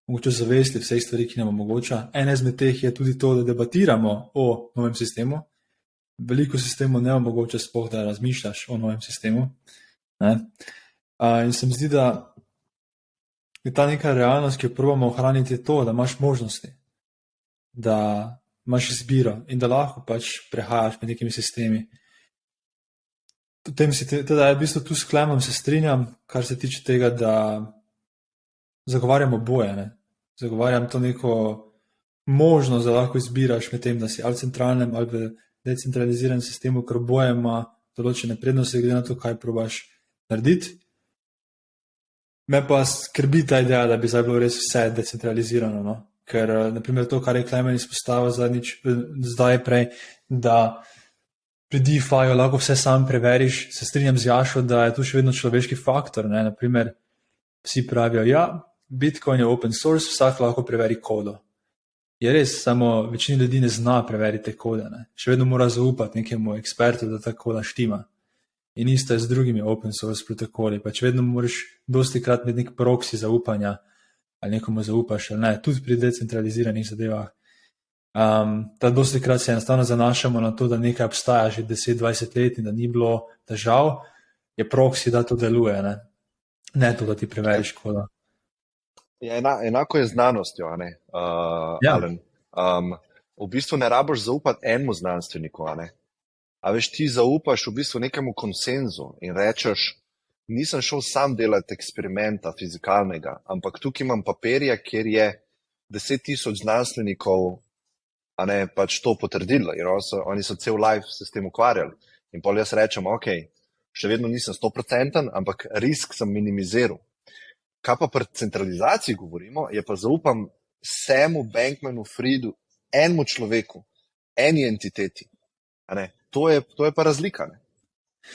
mogoče zavestli vseh stvari, ki nam omogoča. Ena izmed teh je tudi to, da debatiramo o novem sistemu. Veliko sistemov ne omogoča sploh, da razmišljaš o novem sistemu. Ne? In se mi zdi, da je ta neka realnost, ki jo probamo ohraniti, je to, da imaš možnosti, da imaš izbiro in da lahko pač prehajaš med nekimi sistemi. Teda v bistvu tu s Klemom se strinjam, kar se tiče tega, da zagovarjam oboje. Ne? Zagovarjam to neko možnost, da lahko izbiraš med tem, da si ali centralnem ali v decentraliziranem sistemu, ker oboje ima določene prednosti, glede na to, kaj probaš narediti. Me pa skrbi ta ideja, da bi zdaj bilo res vse decentralizirano. No? Ker, naprimer, to, kar je Klemen izpostavil zdaj prej, da pri DeFi-ju lahko vse sam preveriš, se strinjam z Jašo, da je tu še vedno človeški faktor. Ne? Naprimer, vsi pravijo, ja, Bitcoin je open source, vsak lahko preveri kodo. Je res, samo večina ljudi ne zna preveriti kode. Ne? Še vedno mora zaupati nekemu ekspertu, da ta koda štima. In isto je z drugimi open source protokoli. Pač vedno moraš dosti krat imeti nek proxy zaupanja, ali nekomu zaupaš, ali ne. Tudi pri decentraliziranih zadevah. Da dosti krat se enostavno zanašamo na to, da nekaj obstaja že 10-20 let in da ni bilo težav, je proxy, da to deluje. Ne to, da ti preveriš koda. Ja, enako je z znanostjo, a ne? Ja. Alen. V bistvu ne rabiš zaupati enemu znanstveniku, a ne? A veš, ti zaupaš v bistvu nekemu konsenzu in rečeš, nisem šel sam delati eksperimenta fizikalnega, ampak tukaj imam papirje, kjer je 10,000 znanstvenikov, a ne, pač to potrdilo. Oni so cel life se s tem ukvarjali. In pol jaz rečem, ok, še vedno nisem 100%, ampak risk sem minimiziral. Kaj pa pri centralizaciji govorimo, je pa zaupam Samu Bankmanu Friedu, enemu človeku, eni entiteti. A ne? To je pa razlika. Ne?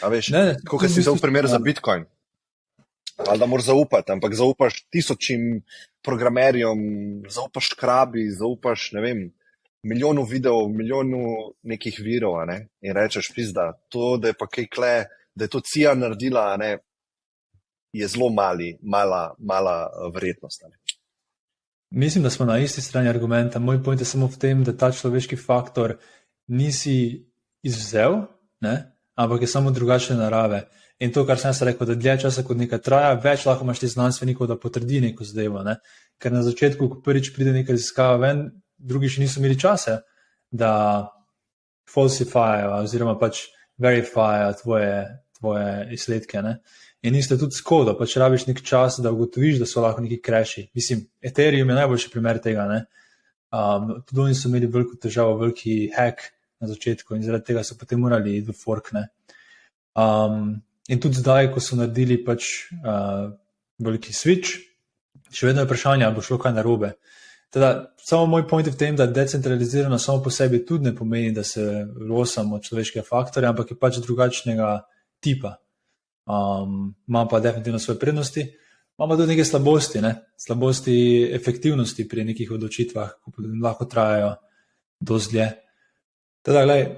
A veš, kako si dal primer za Bitcoin. Ali da moraš zaupati, ampak zaupaš 1000 programerjem, zaupaš krabi, zaupaš, ne vem, milijonu videov, milijonu nekih virov, a ne? In rečeš, pizda, to, da je pa kaj kle da je to CIA naredila, a ne, je zelo mala verjetnost. A ne. Mislim, da smo na isti strani argumenta. Moj point je samo v tem, da ta človeški faktor nisi izvzel, ne? Ampak je samo drugačne narave. In to, kar sem jaz rekel, da dlje časa kot nekaj traja, več lahko imaš ti znanstvenikov, da potrdi neko zadevo. Ne? Ker na začetku, ko prvič pride neka raziskava ven, drugi še niso imeli časa, da falsifikajo oziroma pač verifikajo tvoje izsledke. Ne? In isto tudi s kodo, pač rabiš nek čas, da ugotoviš, da so lahko neki crashi. Mislim, Ethereum je najboljši primer tega. Ne? Tudi oni so imeli veliko težavo, veliki hack na začetku in zaradi tega so potem morali iti v fork. Ne? In tudi zdaj, ko so naredili pač veliki switch, še vedno je vprašanje, ali bo šlo kaj narobe. Teda, samo moj point je v tem, da decentralizirano samo po sebi tudi ne pomeni, da se losamo od človeškega faktorja, ampak je pač drugačnega tipa. Ima pa definitivno svoje prednosti, ima pa tudi neke slabosti, ne? Slabosti efektivnosti pri nekih odločitvah, ko lahko trajajo dosti dlje. Teda, gledaj,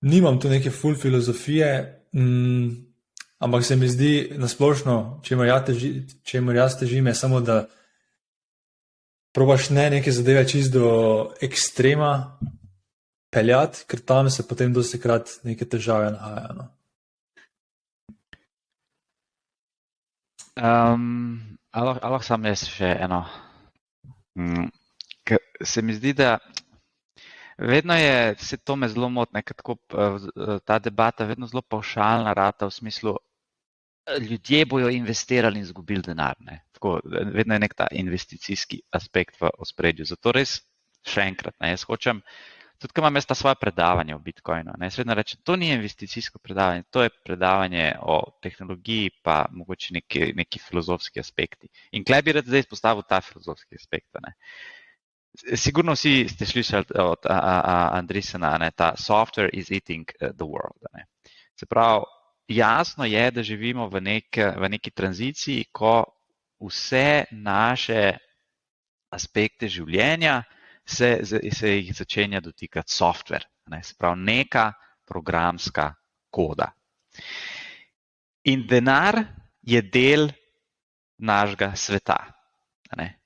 nimam tu neke full filozofije, ampak se mi zdi nasplošno, čemur jaz težim, je samo, da probaš ne neke zadeve čisto do ekstrema peljati, ker tam se potem dostikrat neke težave nahajajo. No? Ali sam jaz še eno. Se mi zdi, da vedno je, se to me zelo motne, ta debata vedno zelo pavšalna rata v smislu, ljudje bojo investirali in izgubili denar. Ne? Tako, vedno je nek ta investicijski aspekt v ospredju. Zato res še enkrat, ne, jaz hočem, tudi ko imam jaz ta svoje predavanje o Bitcoinu, ne, jaz vedno rečem, to ni investicijsko predavanje, to je predavanje o tehnologiji pa mogoče neki filozofski aspekti. In klej bi rad zdaj izpostavil ta filozofski aspekt. Ne. Sigurno vsi ste slišali od Andreessena, ta software is eating the world. Ne. Se pravi, jasno je, da živimo v neki tranziciji, ko vse naše aspekte življenja se jih začenja dotikati software, ne, se pravi neka programska koda. In denar je del našega sveta. Ne.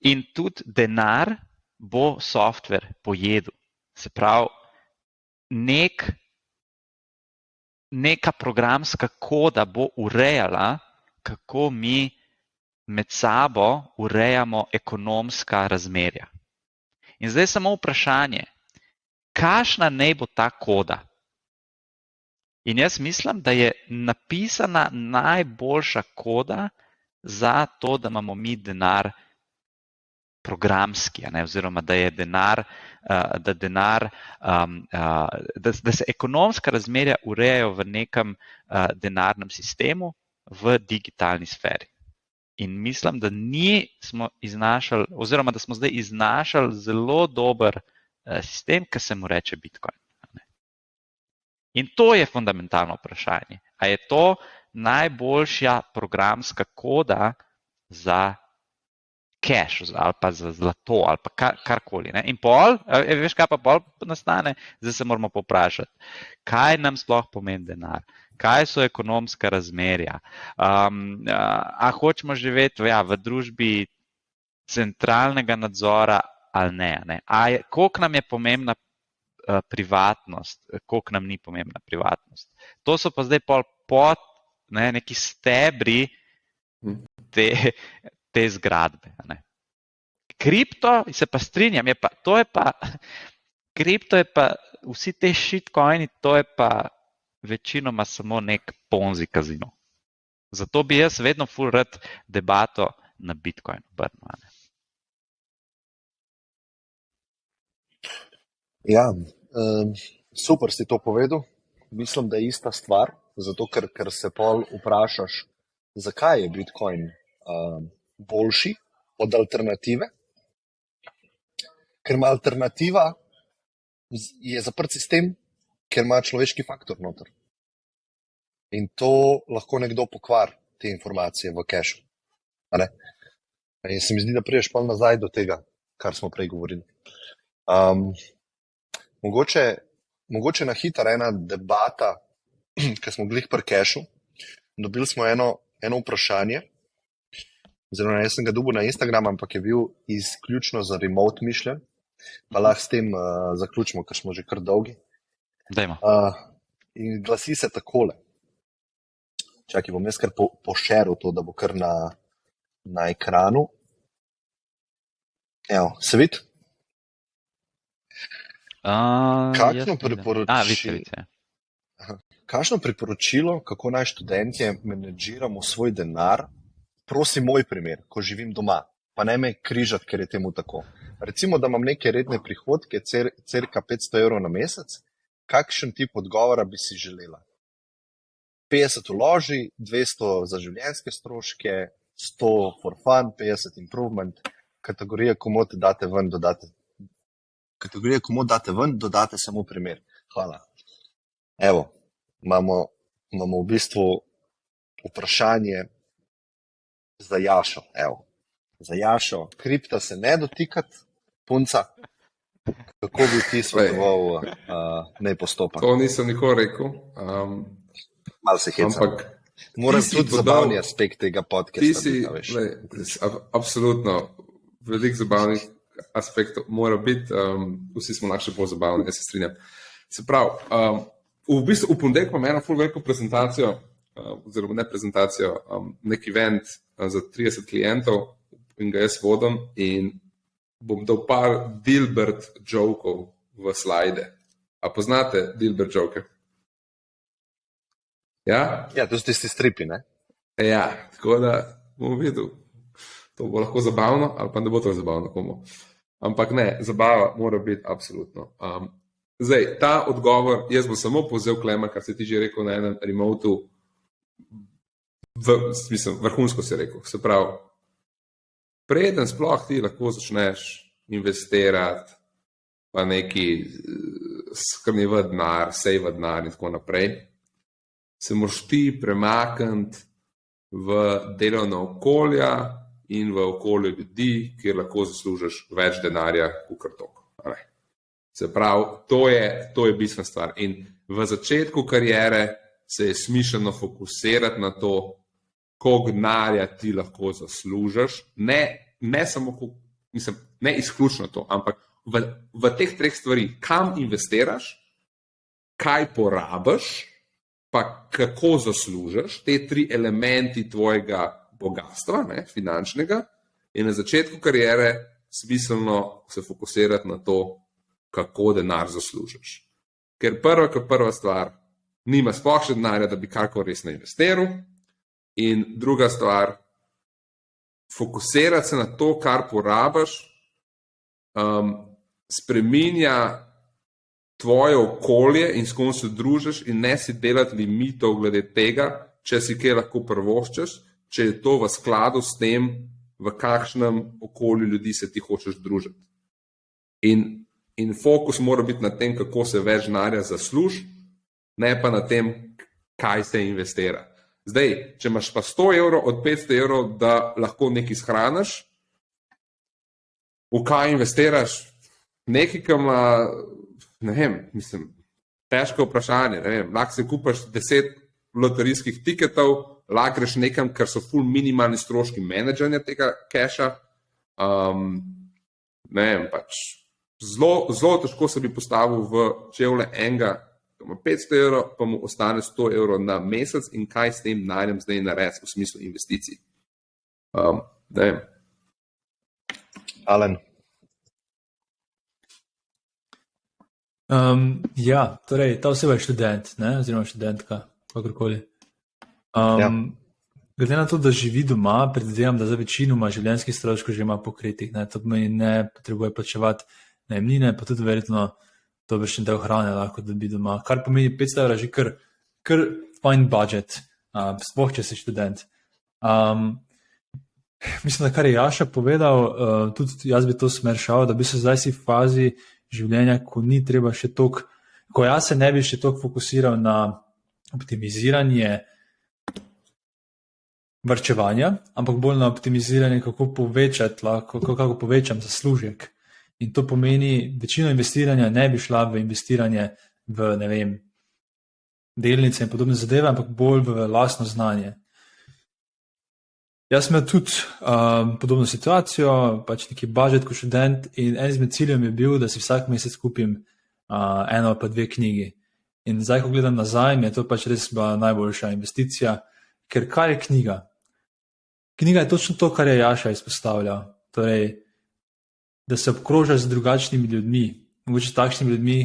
In tudi denar bo software pojedel. Se pravi, neka programska koda bo urejala, kako mi med sabo urejamo ekonomska razmerja. In zdaj samo vprašanje, kakšna naj bo ta koda? In jaz mislim, da je napisana najboljša koda za to, da imamo mi denar programski, ne, oziroma da je denar, da se ekonomska razmerja urejajo v nekem denarnem sistemu v digitalni sferi. In mislim, da smo iznašali, oziroma da smo zdaj iznašali zelo dober sistem, ki se mu reče Bitcoin. In to je fundamentalno vprašanje. A je to najboljša programska koda za cash ali pa za zlato ali pa karkoli. Ne? In pol, veš kaj pa pol nastane? Zdaj se moramo poprašati, kaj nam sploh pomeni denar? Kaj so ekonomska razmerja? A hočemo živeti v družbi centralnega nadzora ali ne? Koliko nam je pomembna privatnost, koliko nam ni pomembna privatnost? To so pa zdaj pod neki stebri te zgradbe. Ne? Kripto, se pa strinjam, kripto je pa, vsi te shitcoini, to je pa večinoma samo nek ponzi kazino. Zato bi jaz vedno ful rad debato na Bitcoinu obrnil. Ja, super si to povedal. Mislim, da je ista stvar, zato ker se pol vprašaš, zakaj je Bitcoin boljši od alternative. Ker ima alternativa, je zaprt sistem, ker ima človeški faktor noter. In to lahko nekdo pokvari, te informacije v cache. In se mi zdi, da priješ pa nazaj do tega, kar smo prej govorili. Mogoče mogoče na hitro ena debata, ki smo glih pri kešu. Dobili smo eno vprašanje, oziroma jaz sem ga dobil na Instagram, ampak je bil izključno za remote mišljen, pa lahko s tem zaključimo, ker smo že kar dolgi. Dajmo. In glasi se takole. Čakaj, bom jaz kar pošeril to, da bo kar na ekranu. Evo, se vidi? Kakšno Kakšno priporočilo, kako naj študentje menedžiramo svoj denar? Prosim, moj primer, ko živim doma, pa ne me križati, ker je temu tako. Recimo, da imam neke redne prihodke, cirka 500 evrov na mesec, kakšen tip odgovora bi si želela? 50 vloži, 200 za življenjske stroške, 100 for fun, 50 improvement, kategorije komod date ven, dodate samo primer. Hvala. Evo, imamo v bistvu vprašanje za Jašo. Evo, za Jašo, kripta se ne dotikati, punca. Kako bi ti svetoval ne postopati? To nisem nikoli rekel. Malo se hecam. Ampak moram tudi zabavni aspekt tega podcasta. Absolutno, veliko zabavnih aspektov mora biti. Vsi smo lahko še bolj zabavni, jaz se strinjam. Se pravi, v bistvu v ponedeljek imam eno ful veliko prezentacijo, oziroma ne prezentacijo, nek event za 30 klientov in ga jaz vodim in bom dal par Dilbert jokov v slajde. A poznate Dilbert joke? Ja? Ja, to so tisti stripi, ne? Ja, tako da bom videl. To bo lahko zabavno, ali pa ne bo to zabavno komu. Ampak ne, zabava mora biti absolutno. Zdaj, ta odgovor, jaz bom samo povzel Klema, kar si ti že rekel na enem remotu, vrhunsko si rekel. Se pravi, preden sploh ti lahko začneš investirati, pa neki skrnjevati denar, sejvati denar in tako naprej, se moraš ti premakniti v delovna okolja in v okolje ljudi, kjer lahko zaslužiš več denarja kot toliko. Se pravi, to je bistvena stvar. In v začetku kariere se je smiselno fokusirati na to, koliko denarja ti lahko zaslužiš. Ne samo, ne izključno to, ampak v teh treh stvarih, kam investiraš, kaj porabiš, pa kako zaslužiš, te tri elementi tvojega bogatstva, finančnega, in na začetku kariere smiselno se fokusirati na to, kako denar zaslužiš. Ker prva stvar, nima sploh še denarja, da bi karkoli resno investiral, in druga stvar, fokusirati se na to, kar porabiš, spreminja tvoje okolje in s kom se družiš in ne si delati limitov glede tega, če si kaj lahko privoščiš, če je to v skladu s tem, v kakšnem okolju ljudi se ti hočeš družiti. In fokus mora biti na tem, kako se več denarja zasluži, ne pa na tem, kaj se investira. Zdaj, če imaš pa 100 evrov od 500 evrov, da lahko nekaj shraniš, v kaj investiraš, nekaj, ki ima, ne vem, težko vprašanje, ne vem, lahko se kupaš 10 loterijskih tiketov, lahko greš nekam, ker so ful minimalni stroški menedžanja tega keša, ne vem, pač zelo težko se bi postavil v čevlje enega, ki ima 500 evrov, pa mu ostane 100 evrov na mesec in kaj s tem denarjem zdaj narediti v smislu investicij. Ne vem. Alen. Ja, torej, ta oseba je študent, oziroma študentka, kakorkoli. Glede na to, da živi doma, predvidevam, da za večinoma življenjskih stroškov že ima pokritih. To pomeni, ne potrebuje plačevati najemnine, pa tudi verjetno dobršen del hrane lahko dobi doma. Kar pomeni 500 evrov že kar fine budget, sploh če si študent. Mislim, da kar je Jaša povedal, tudi jaz bi to smer šel, da bi se zdaj si v fazi življenja, ko ni treba še toliko, ko jaz se ne bi še toliko fokusiral na optimiziranje varčevanja, ampak bolj na optimiziranje, kako povečam zaslužek. In to pomeni, večino investiranja ne bi šla v investiranje v, ne vem, delnice in podobne zadeve, ampak bolj v lastno znanje. Jaz sem imel tudi podobno situacijo, pač neki budžet kot študent in en izmed ciljev je bil, da si vsak mesec kupim eno pa dve knjigi. In zdaj, ko gledam nazaj, mi je to pač res bila najboljša investicija, ker kaj je knjiga? Knjiga je točno to, kar je Jaša izpostavljal. Torej, da se obkrožaš z drugačnimi ljudmi, mogoče takšnimi ljudmi,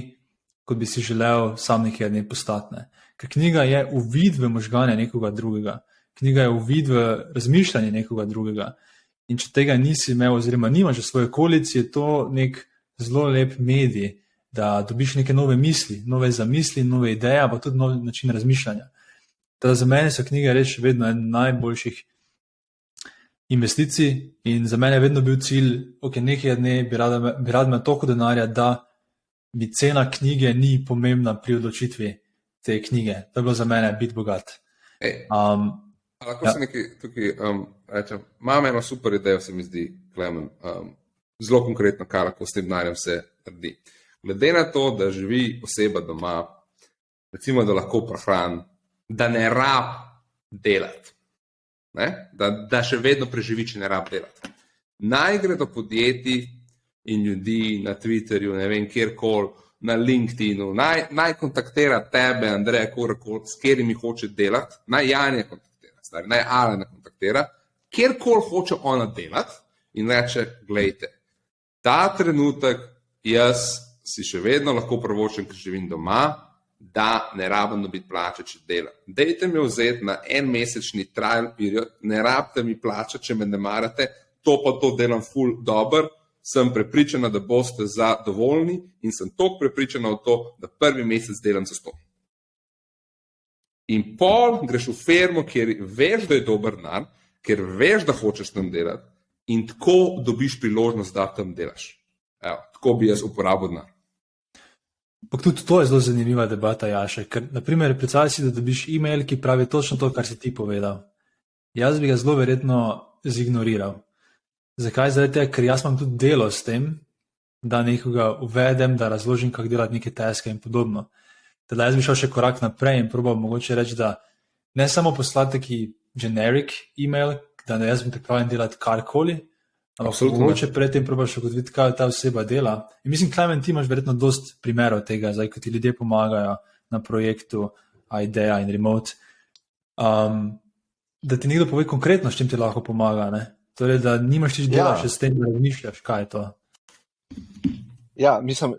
kot bi si želel sam nekaj dne postati. Ker knjiga je uvid v možgane nekoga drugega. Knjiga je uvid v razmišljanje nekoga drugega. In če tega nisi imel, oziroma nimaš v svoji okolici, je to nek zelo lep medij, da dobiš neke nove misli, nove zamisli, nove ideje, pa tudi nov način razmišljanja. Teda za mene so knjige res še vedno en najboljših investicij in za mene je vedno bil cilj, ok, nekaj dne bi rad imel toliko denarja, da mi cena knjige ni pomembna pri odločitvi te knjige. To je bilo za mene biti bogat. Lahko se nekaj tukaj rečem. Imam eno super idejo, se mi zdi, Klemen, zelo konkretno, kaj lahko s tem denarjem se naredi. Glede na to, da živi oseba doma, recimo, da lahko prehrani, da ne rab delati, da še vedno preživi, če ne rab delati. Naj gre do podjetij in ljudi na Twitterju, ne vem, kjerkoli, na LinkedInu, naj kontaktira tebe, Andreja, s katerimi hoče delati, naj Janja kontaktira, naj Alena kontaktira, kjerkoli hoče ona delati in reče, glejte, ta trenutek jaz si še vedno lahko prvočem, ker živim doma, da ne rabim dobiti plače, če delam. Dejte mi vzeti na en mesečni trial period, ne rabite mi plačati, če me ne marate, to pa to delam ful dober, sem prepričana, da boste zadovoljni in sem toliko prepričana v to, da prvi mesec delam za 100. In pol greš v firmo, kjer veš, da je dober denar, ker veš, da hočeš tam delati in tako dobiš priložnost, da tam delaš. Evo, tako bi jaz uporabil denar. Ampak tudi to je zelo zanimiva debata, Jaša, ker, naprimer, predstavljaj si, da dobiš e-mail, ki pravi točno to, kar si ti povedal. Jaz bi ga zelo verjetno zignoriral. Zakaj? Zaradi tega, ker jaz imam tudi delo s tem, da nekoga uvedem, da razložim, kako delati neke taske in podobno. Teda jaz bi šel še korak naprej in probal mogoče reči, da ne samo poslati taki generic e-mail, da ne jaz bi pripravljen delati karkoli, ampak mogoče predtem probaš ugotoviti, kaj ta oseba dela. In mislim, Klemen, ti imaš verjetno dost primerov tega, zdaj, ko ti ljudje pomagajo na projektu Idea in Remote, da ti nekdo pove konkretno, s čim ti lahko pomaga, ne? Torej, da nimaš tiš dela še s tem, da razmišljaš, kaj je to. Ja, mislim,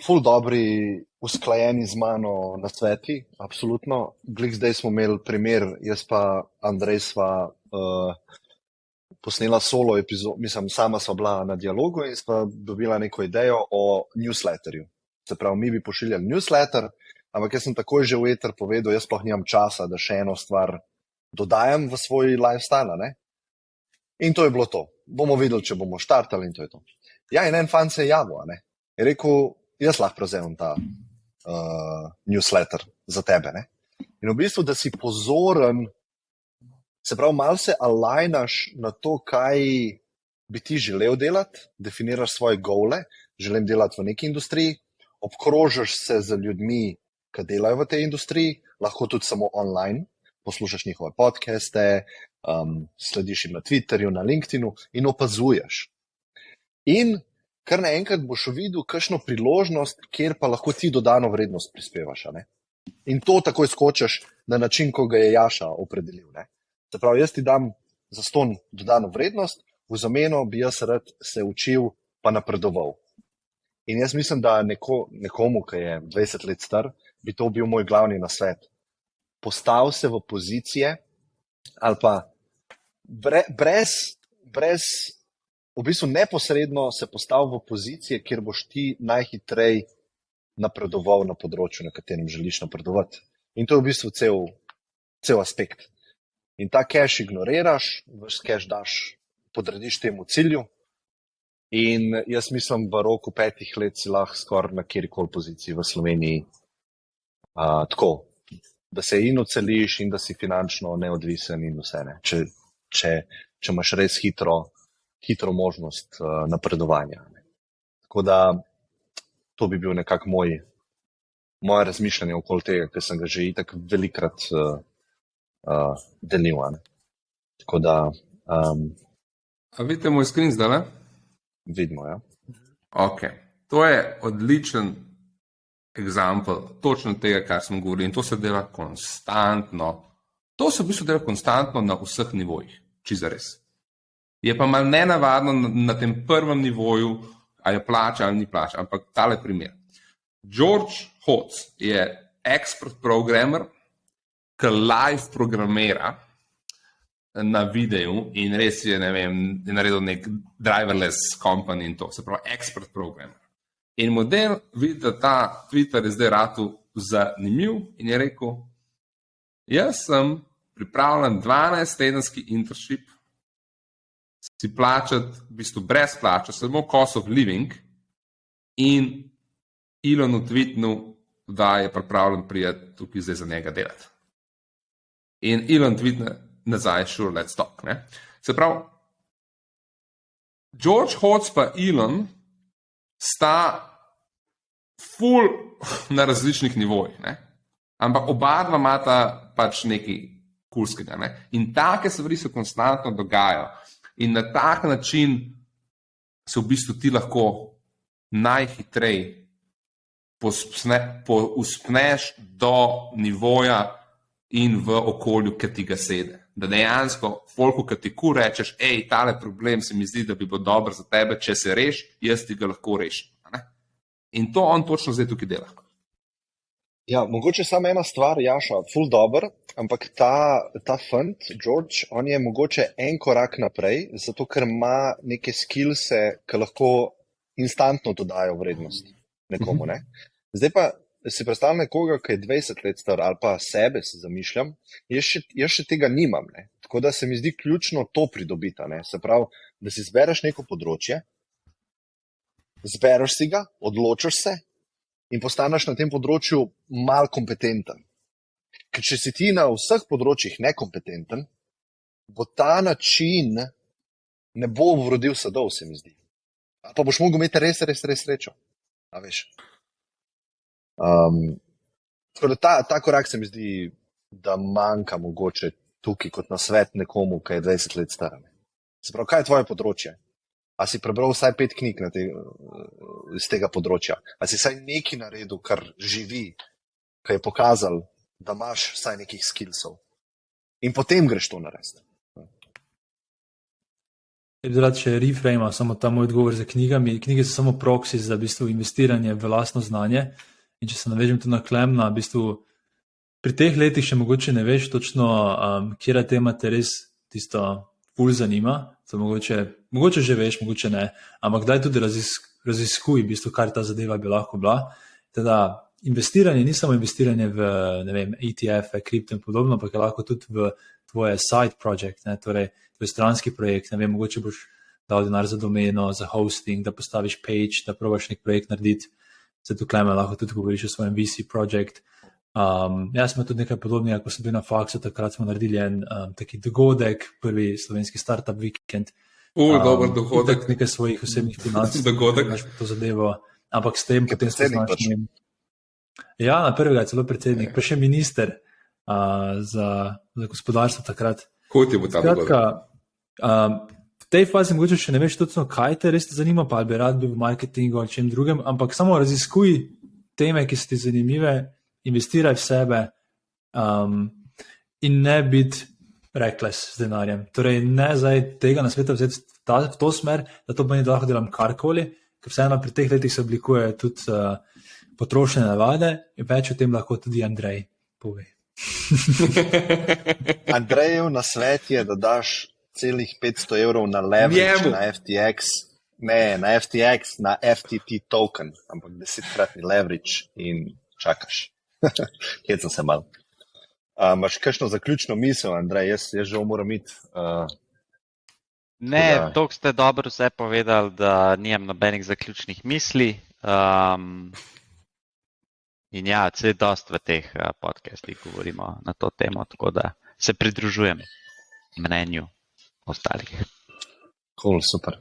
ful dobri usklajeni z mano na sveti, absolutno. Glih zdaj smo imeli primer, jaz pa Andrej sva posnela solo epizodo, mislim, sama sva bila na dialogu in sva dobila neko idejo o newsletterju. Se pravi, mi bi pošiljali newsletter, ampak jaz sem takoj že v eter povedal, jaz sploh nimam časa, da še eno stvar dodajam v svoj lifestyle, ne? In to je bilo to. Bomo videli, če bomo štartali in to je to. Ja, in en fan se je javil, ne? Je rekel, jaz lahko prevzemem ta newsletter za tebe, ne? In v bistvu, da si pozoren, se pravi, malo se alignaš na to, kaj bi ti želel delati, definiraš svoje gole, želim delati v neki industriji, obkrožaš se z ljudmi, ki delajo v tej industriji, lahko tudi samo online, poslušaš njihove podcaste, slediš jim na Twitterju, na LinkedInu in opazuješ. In kar naenkrat boš videl kakšno priložnost, kjer pa lahko ti dodano vrednost prispevaš. Ne? In to takoj skočiš na način, ko ga je Jaša opredelil. Ne? Se pravi, jaz ti dam zastonj dodano vrednost, v zameno bi jaz rad se učil pa napredoval. In jaz mislim, da nekomu, ki je 20 let star, bi to bil moj glavni nasvet. Postav se v pozicije ali pa brez v bistvu neposredno se postav v pozicije, kjer boš ti najhitrej napredoval na področju, na katerem želiš napredovati. In to je v bistvu cel aspekt. In ta cash ignoriraš, vaš cash daš, podrediš temu cilju in jaz mislim, v roku 5 let si lahko skoraj na kjerkoli poziciji v Sloveniji tako, da se in oceliš in da si finančno neodvisen in vse ne. Če imaš res hitro možnost napredovanja. Ne. Tako da to bi bil nekako moje razmišljanje okoli tega, ker sem ga že itak velikrat delil. Ne? Tako da A vidite moj screen zdaj, ne? vidimo, ja. Ok. To je odličen eksempel točno tega, kar smo govorili. In to se dela konstantno. To se v bistvu dela konstantno na vseh nivojih, čisto res. Je pa malo nenavadno na tem prvem nivoju, ali je plača ali ni plača, ampak tale primer. George Hotz je expert programmer, ki live programira na videu in res je, ne vem, je naredil nek driverless company in to, se pravi expert programmer. In model vidi, da ta Twitter je zdaj ratu zanimiv in je rekel, jaz sem pripravljen 12-tedenski internship si plačati v bistvu brez plača, samo cost of living in Elonu tweetnul, da je pripravljen prijeti tukaj zdaj za njega delati. In Elon tweetne nazaj, sure, let's talk. Ne? Se pravi, George Hotz pa Elon sta full na različnih nivojih, ne? Ampak oba dva imata pač nekaj kulskega. Ne? In take stvari se konstantno dogajajo. In na tak način se v bistvu ti lahko najhitreje uspneš do nivoja in v okolju, ki ti ga sede. Da dejansko, folku, ki ti rečeš, ej, tale problem se mi zdi, da bi bil dober za tebe, če se reš, jaz ti ga lahko rešim. In to on točno zdaj tukaj dela. Ja, mogoče samo ena stvar, Jaša, ful dober, ampak ta fant, George, on je mogoče en korak naprej, zato ker ima neke skillse, ki lahko instantno dodajo vrednost nekomu. Ne? Zdaj pa si predstavljam nekoga, ki je 20 let star, ali pa sebe si zamišljam, jaz še tega nimam. Ne? Tako da se mi zdi ključno to pridobiti. Ne? Se pravi, da si zbereš neko področje, zbereš si ga, odločiš se in postaneš na tem področju mal kompetenten. Ker če si ti na vseh področjih nekompetenten, bo ta način ne bo vrodil sadov, se mi zdi. A pa boš mogel imeti res srečo. A veš? Tako da ta korak se mi zdi, da manjka mogoče tukaj kot nasvet nekomu, ki je 20 let star. Se pravi, kaj je tvoje področje? A si prebral vsaj 5 knjig iz tega področja? A si vsaj nekaj naredil, kar živi, ki je pokazal, da imaš vsaj nekih skillsov? In potem greš to narediti. Če bi rad še reframe, samo ta moj odgovor za knjigami. Knjige so samo proxy za v bistvu investiranje v lastno znanje. In če se navežem tu na Klemna, v bistvu pri teh letih še mogoče ne veš točno, kjera tema te res tisto ful zanima. To mogoče že veš, mogoče ne. Ampak daj tudi raziskuj, v bistvu, kar ta zadeva bi lahko bila. Teda investiranje ni samo investiranje v, ne vem, ETF, kripto in podobno, ampak je lahko tudi v tvoje side project, ne, torej tvoj stranski projekt, ne vem, mogoče boš dal denar za domeno, za hosting, da postaviš page, da probaš nek projekt narediti. Se tu Klemen lahko tudi govoriš o svojem VC project. Jaz smo tudi nekaj podobnega, ko sem bil na faksu, takrat smo naredili en taki dogodek, prvi slovenski startup weekend. Dober dogodek. Nekaj svojih osebnih financ. Dogodek. To zadevo, ampak s tem potem spoznaš njim. Ja, na prvega je celo predsednik, pa še minister za gospodarstvo takrat. Kot je bo ta dogodek? V tej fazi mogoče še ne veš točno, kaj te res zanima, pa bi rad bil v marketingu ali čem drugem, ampak samo raziskuj teme, ki so ti zanimive, investiraj v sebe in ne biti reckless z denarjem. Torej ne zdaj tega na svetu vzeti v to smer, da to pomeni, da lahko delam karkoli, ker vseeno pri teh letih se oblikuje tudi potrošne navade in več o tem lahko tudi Andrej pove. Andrejev nasvet je, da daš celih 500 evrov na leverage na FTX, ne na FTX, na FTT token, ampak 10-kratni leverage in čakaš. Kje sem se mal. Imaš kakšno zaključno misel, Andrej? Jaz žal moram iti. Ne, toliko ste dobro vse povedali, da nimam nobenih zaključnih misli. In ja, vse dost v teh podcastih govorimo na to temo, tako da se pridružujem mnenju ostalih. Cool, super.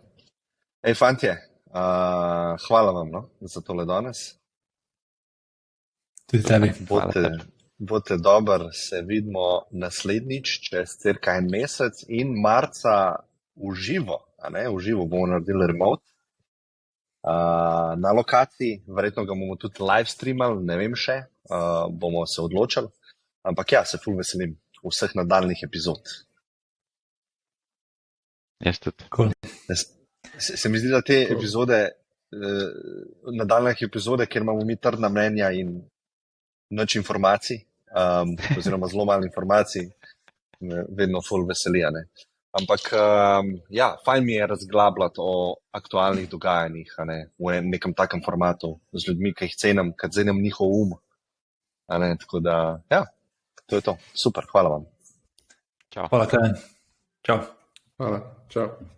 Ej, fantje, hvala vam za tole danes. Tudi tebi. Hvala tebi. Bote dober, se vidimo naslednjič, čez cirka en mesec in marca v živo, v živo bomo naredili remote. Na lokaciji, verjetno ga bomo tudi live streamali, ne vem še, bomo se odločili, ampak ja, se ful veselim vseh nadaljnih epizod. Jaz tudi. Cool. Se mi zdi, da te epizode, nadaljnih epizode, kjer imamo mi trdna mnenja in nič informacij, oziroma zelo malo informacij, me vedno ful veseli, ne. Ampak, ja, fajn mi je razglabljati o aktualnih dogajanjih, v nekem takem formatu z ljudmi, ki jih cenim, ki cenim njihov tako da, ja, to je to. Super, hvala vam. Čau. Hvala, Klemen. Čau. Hvala, čau.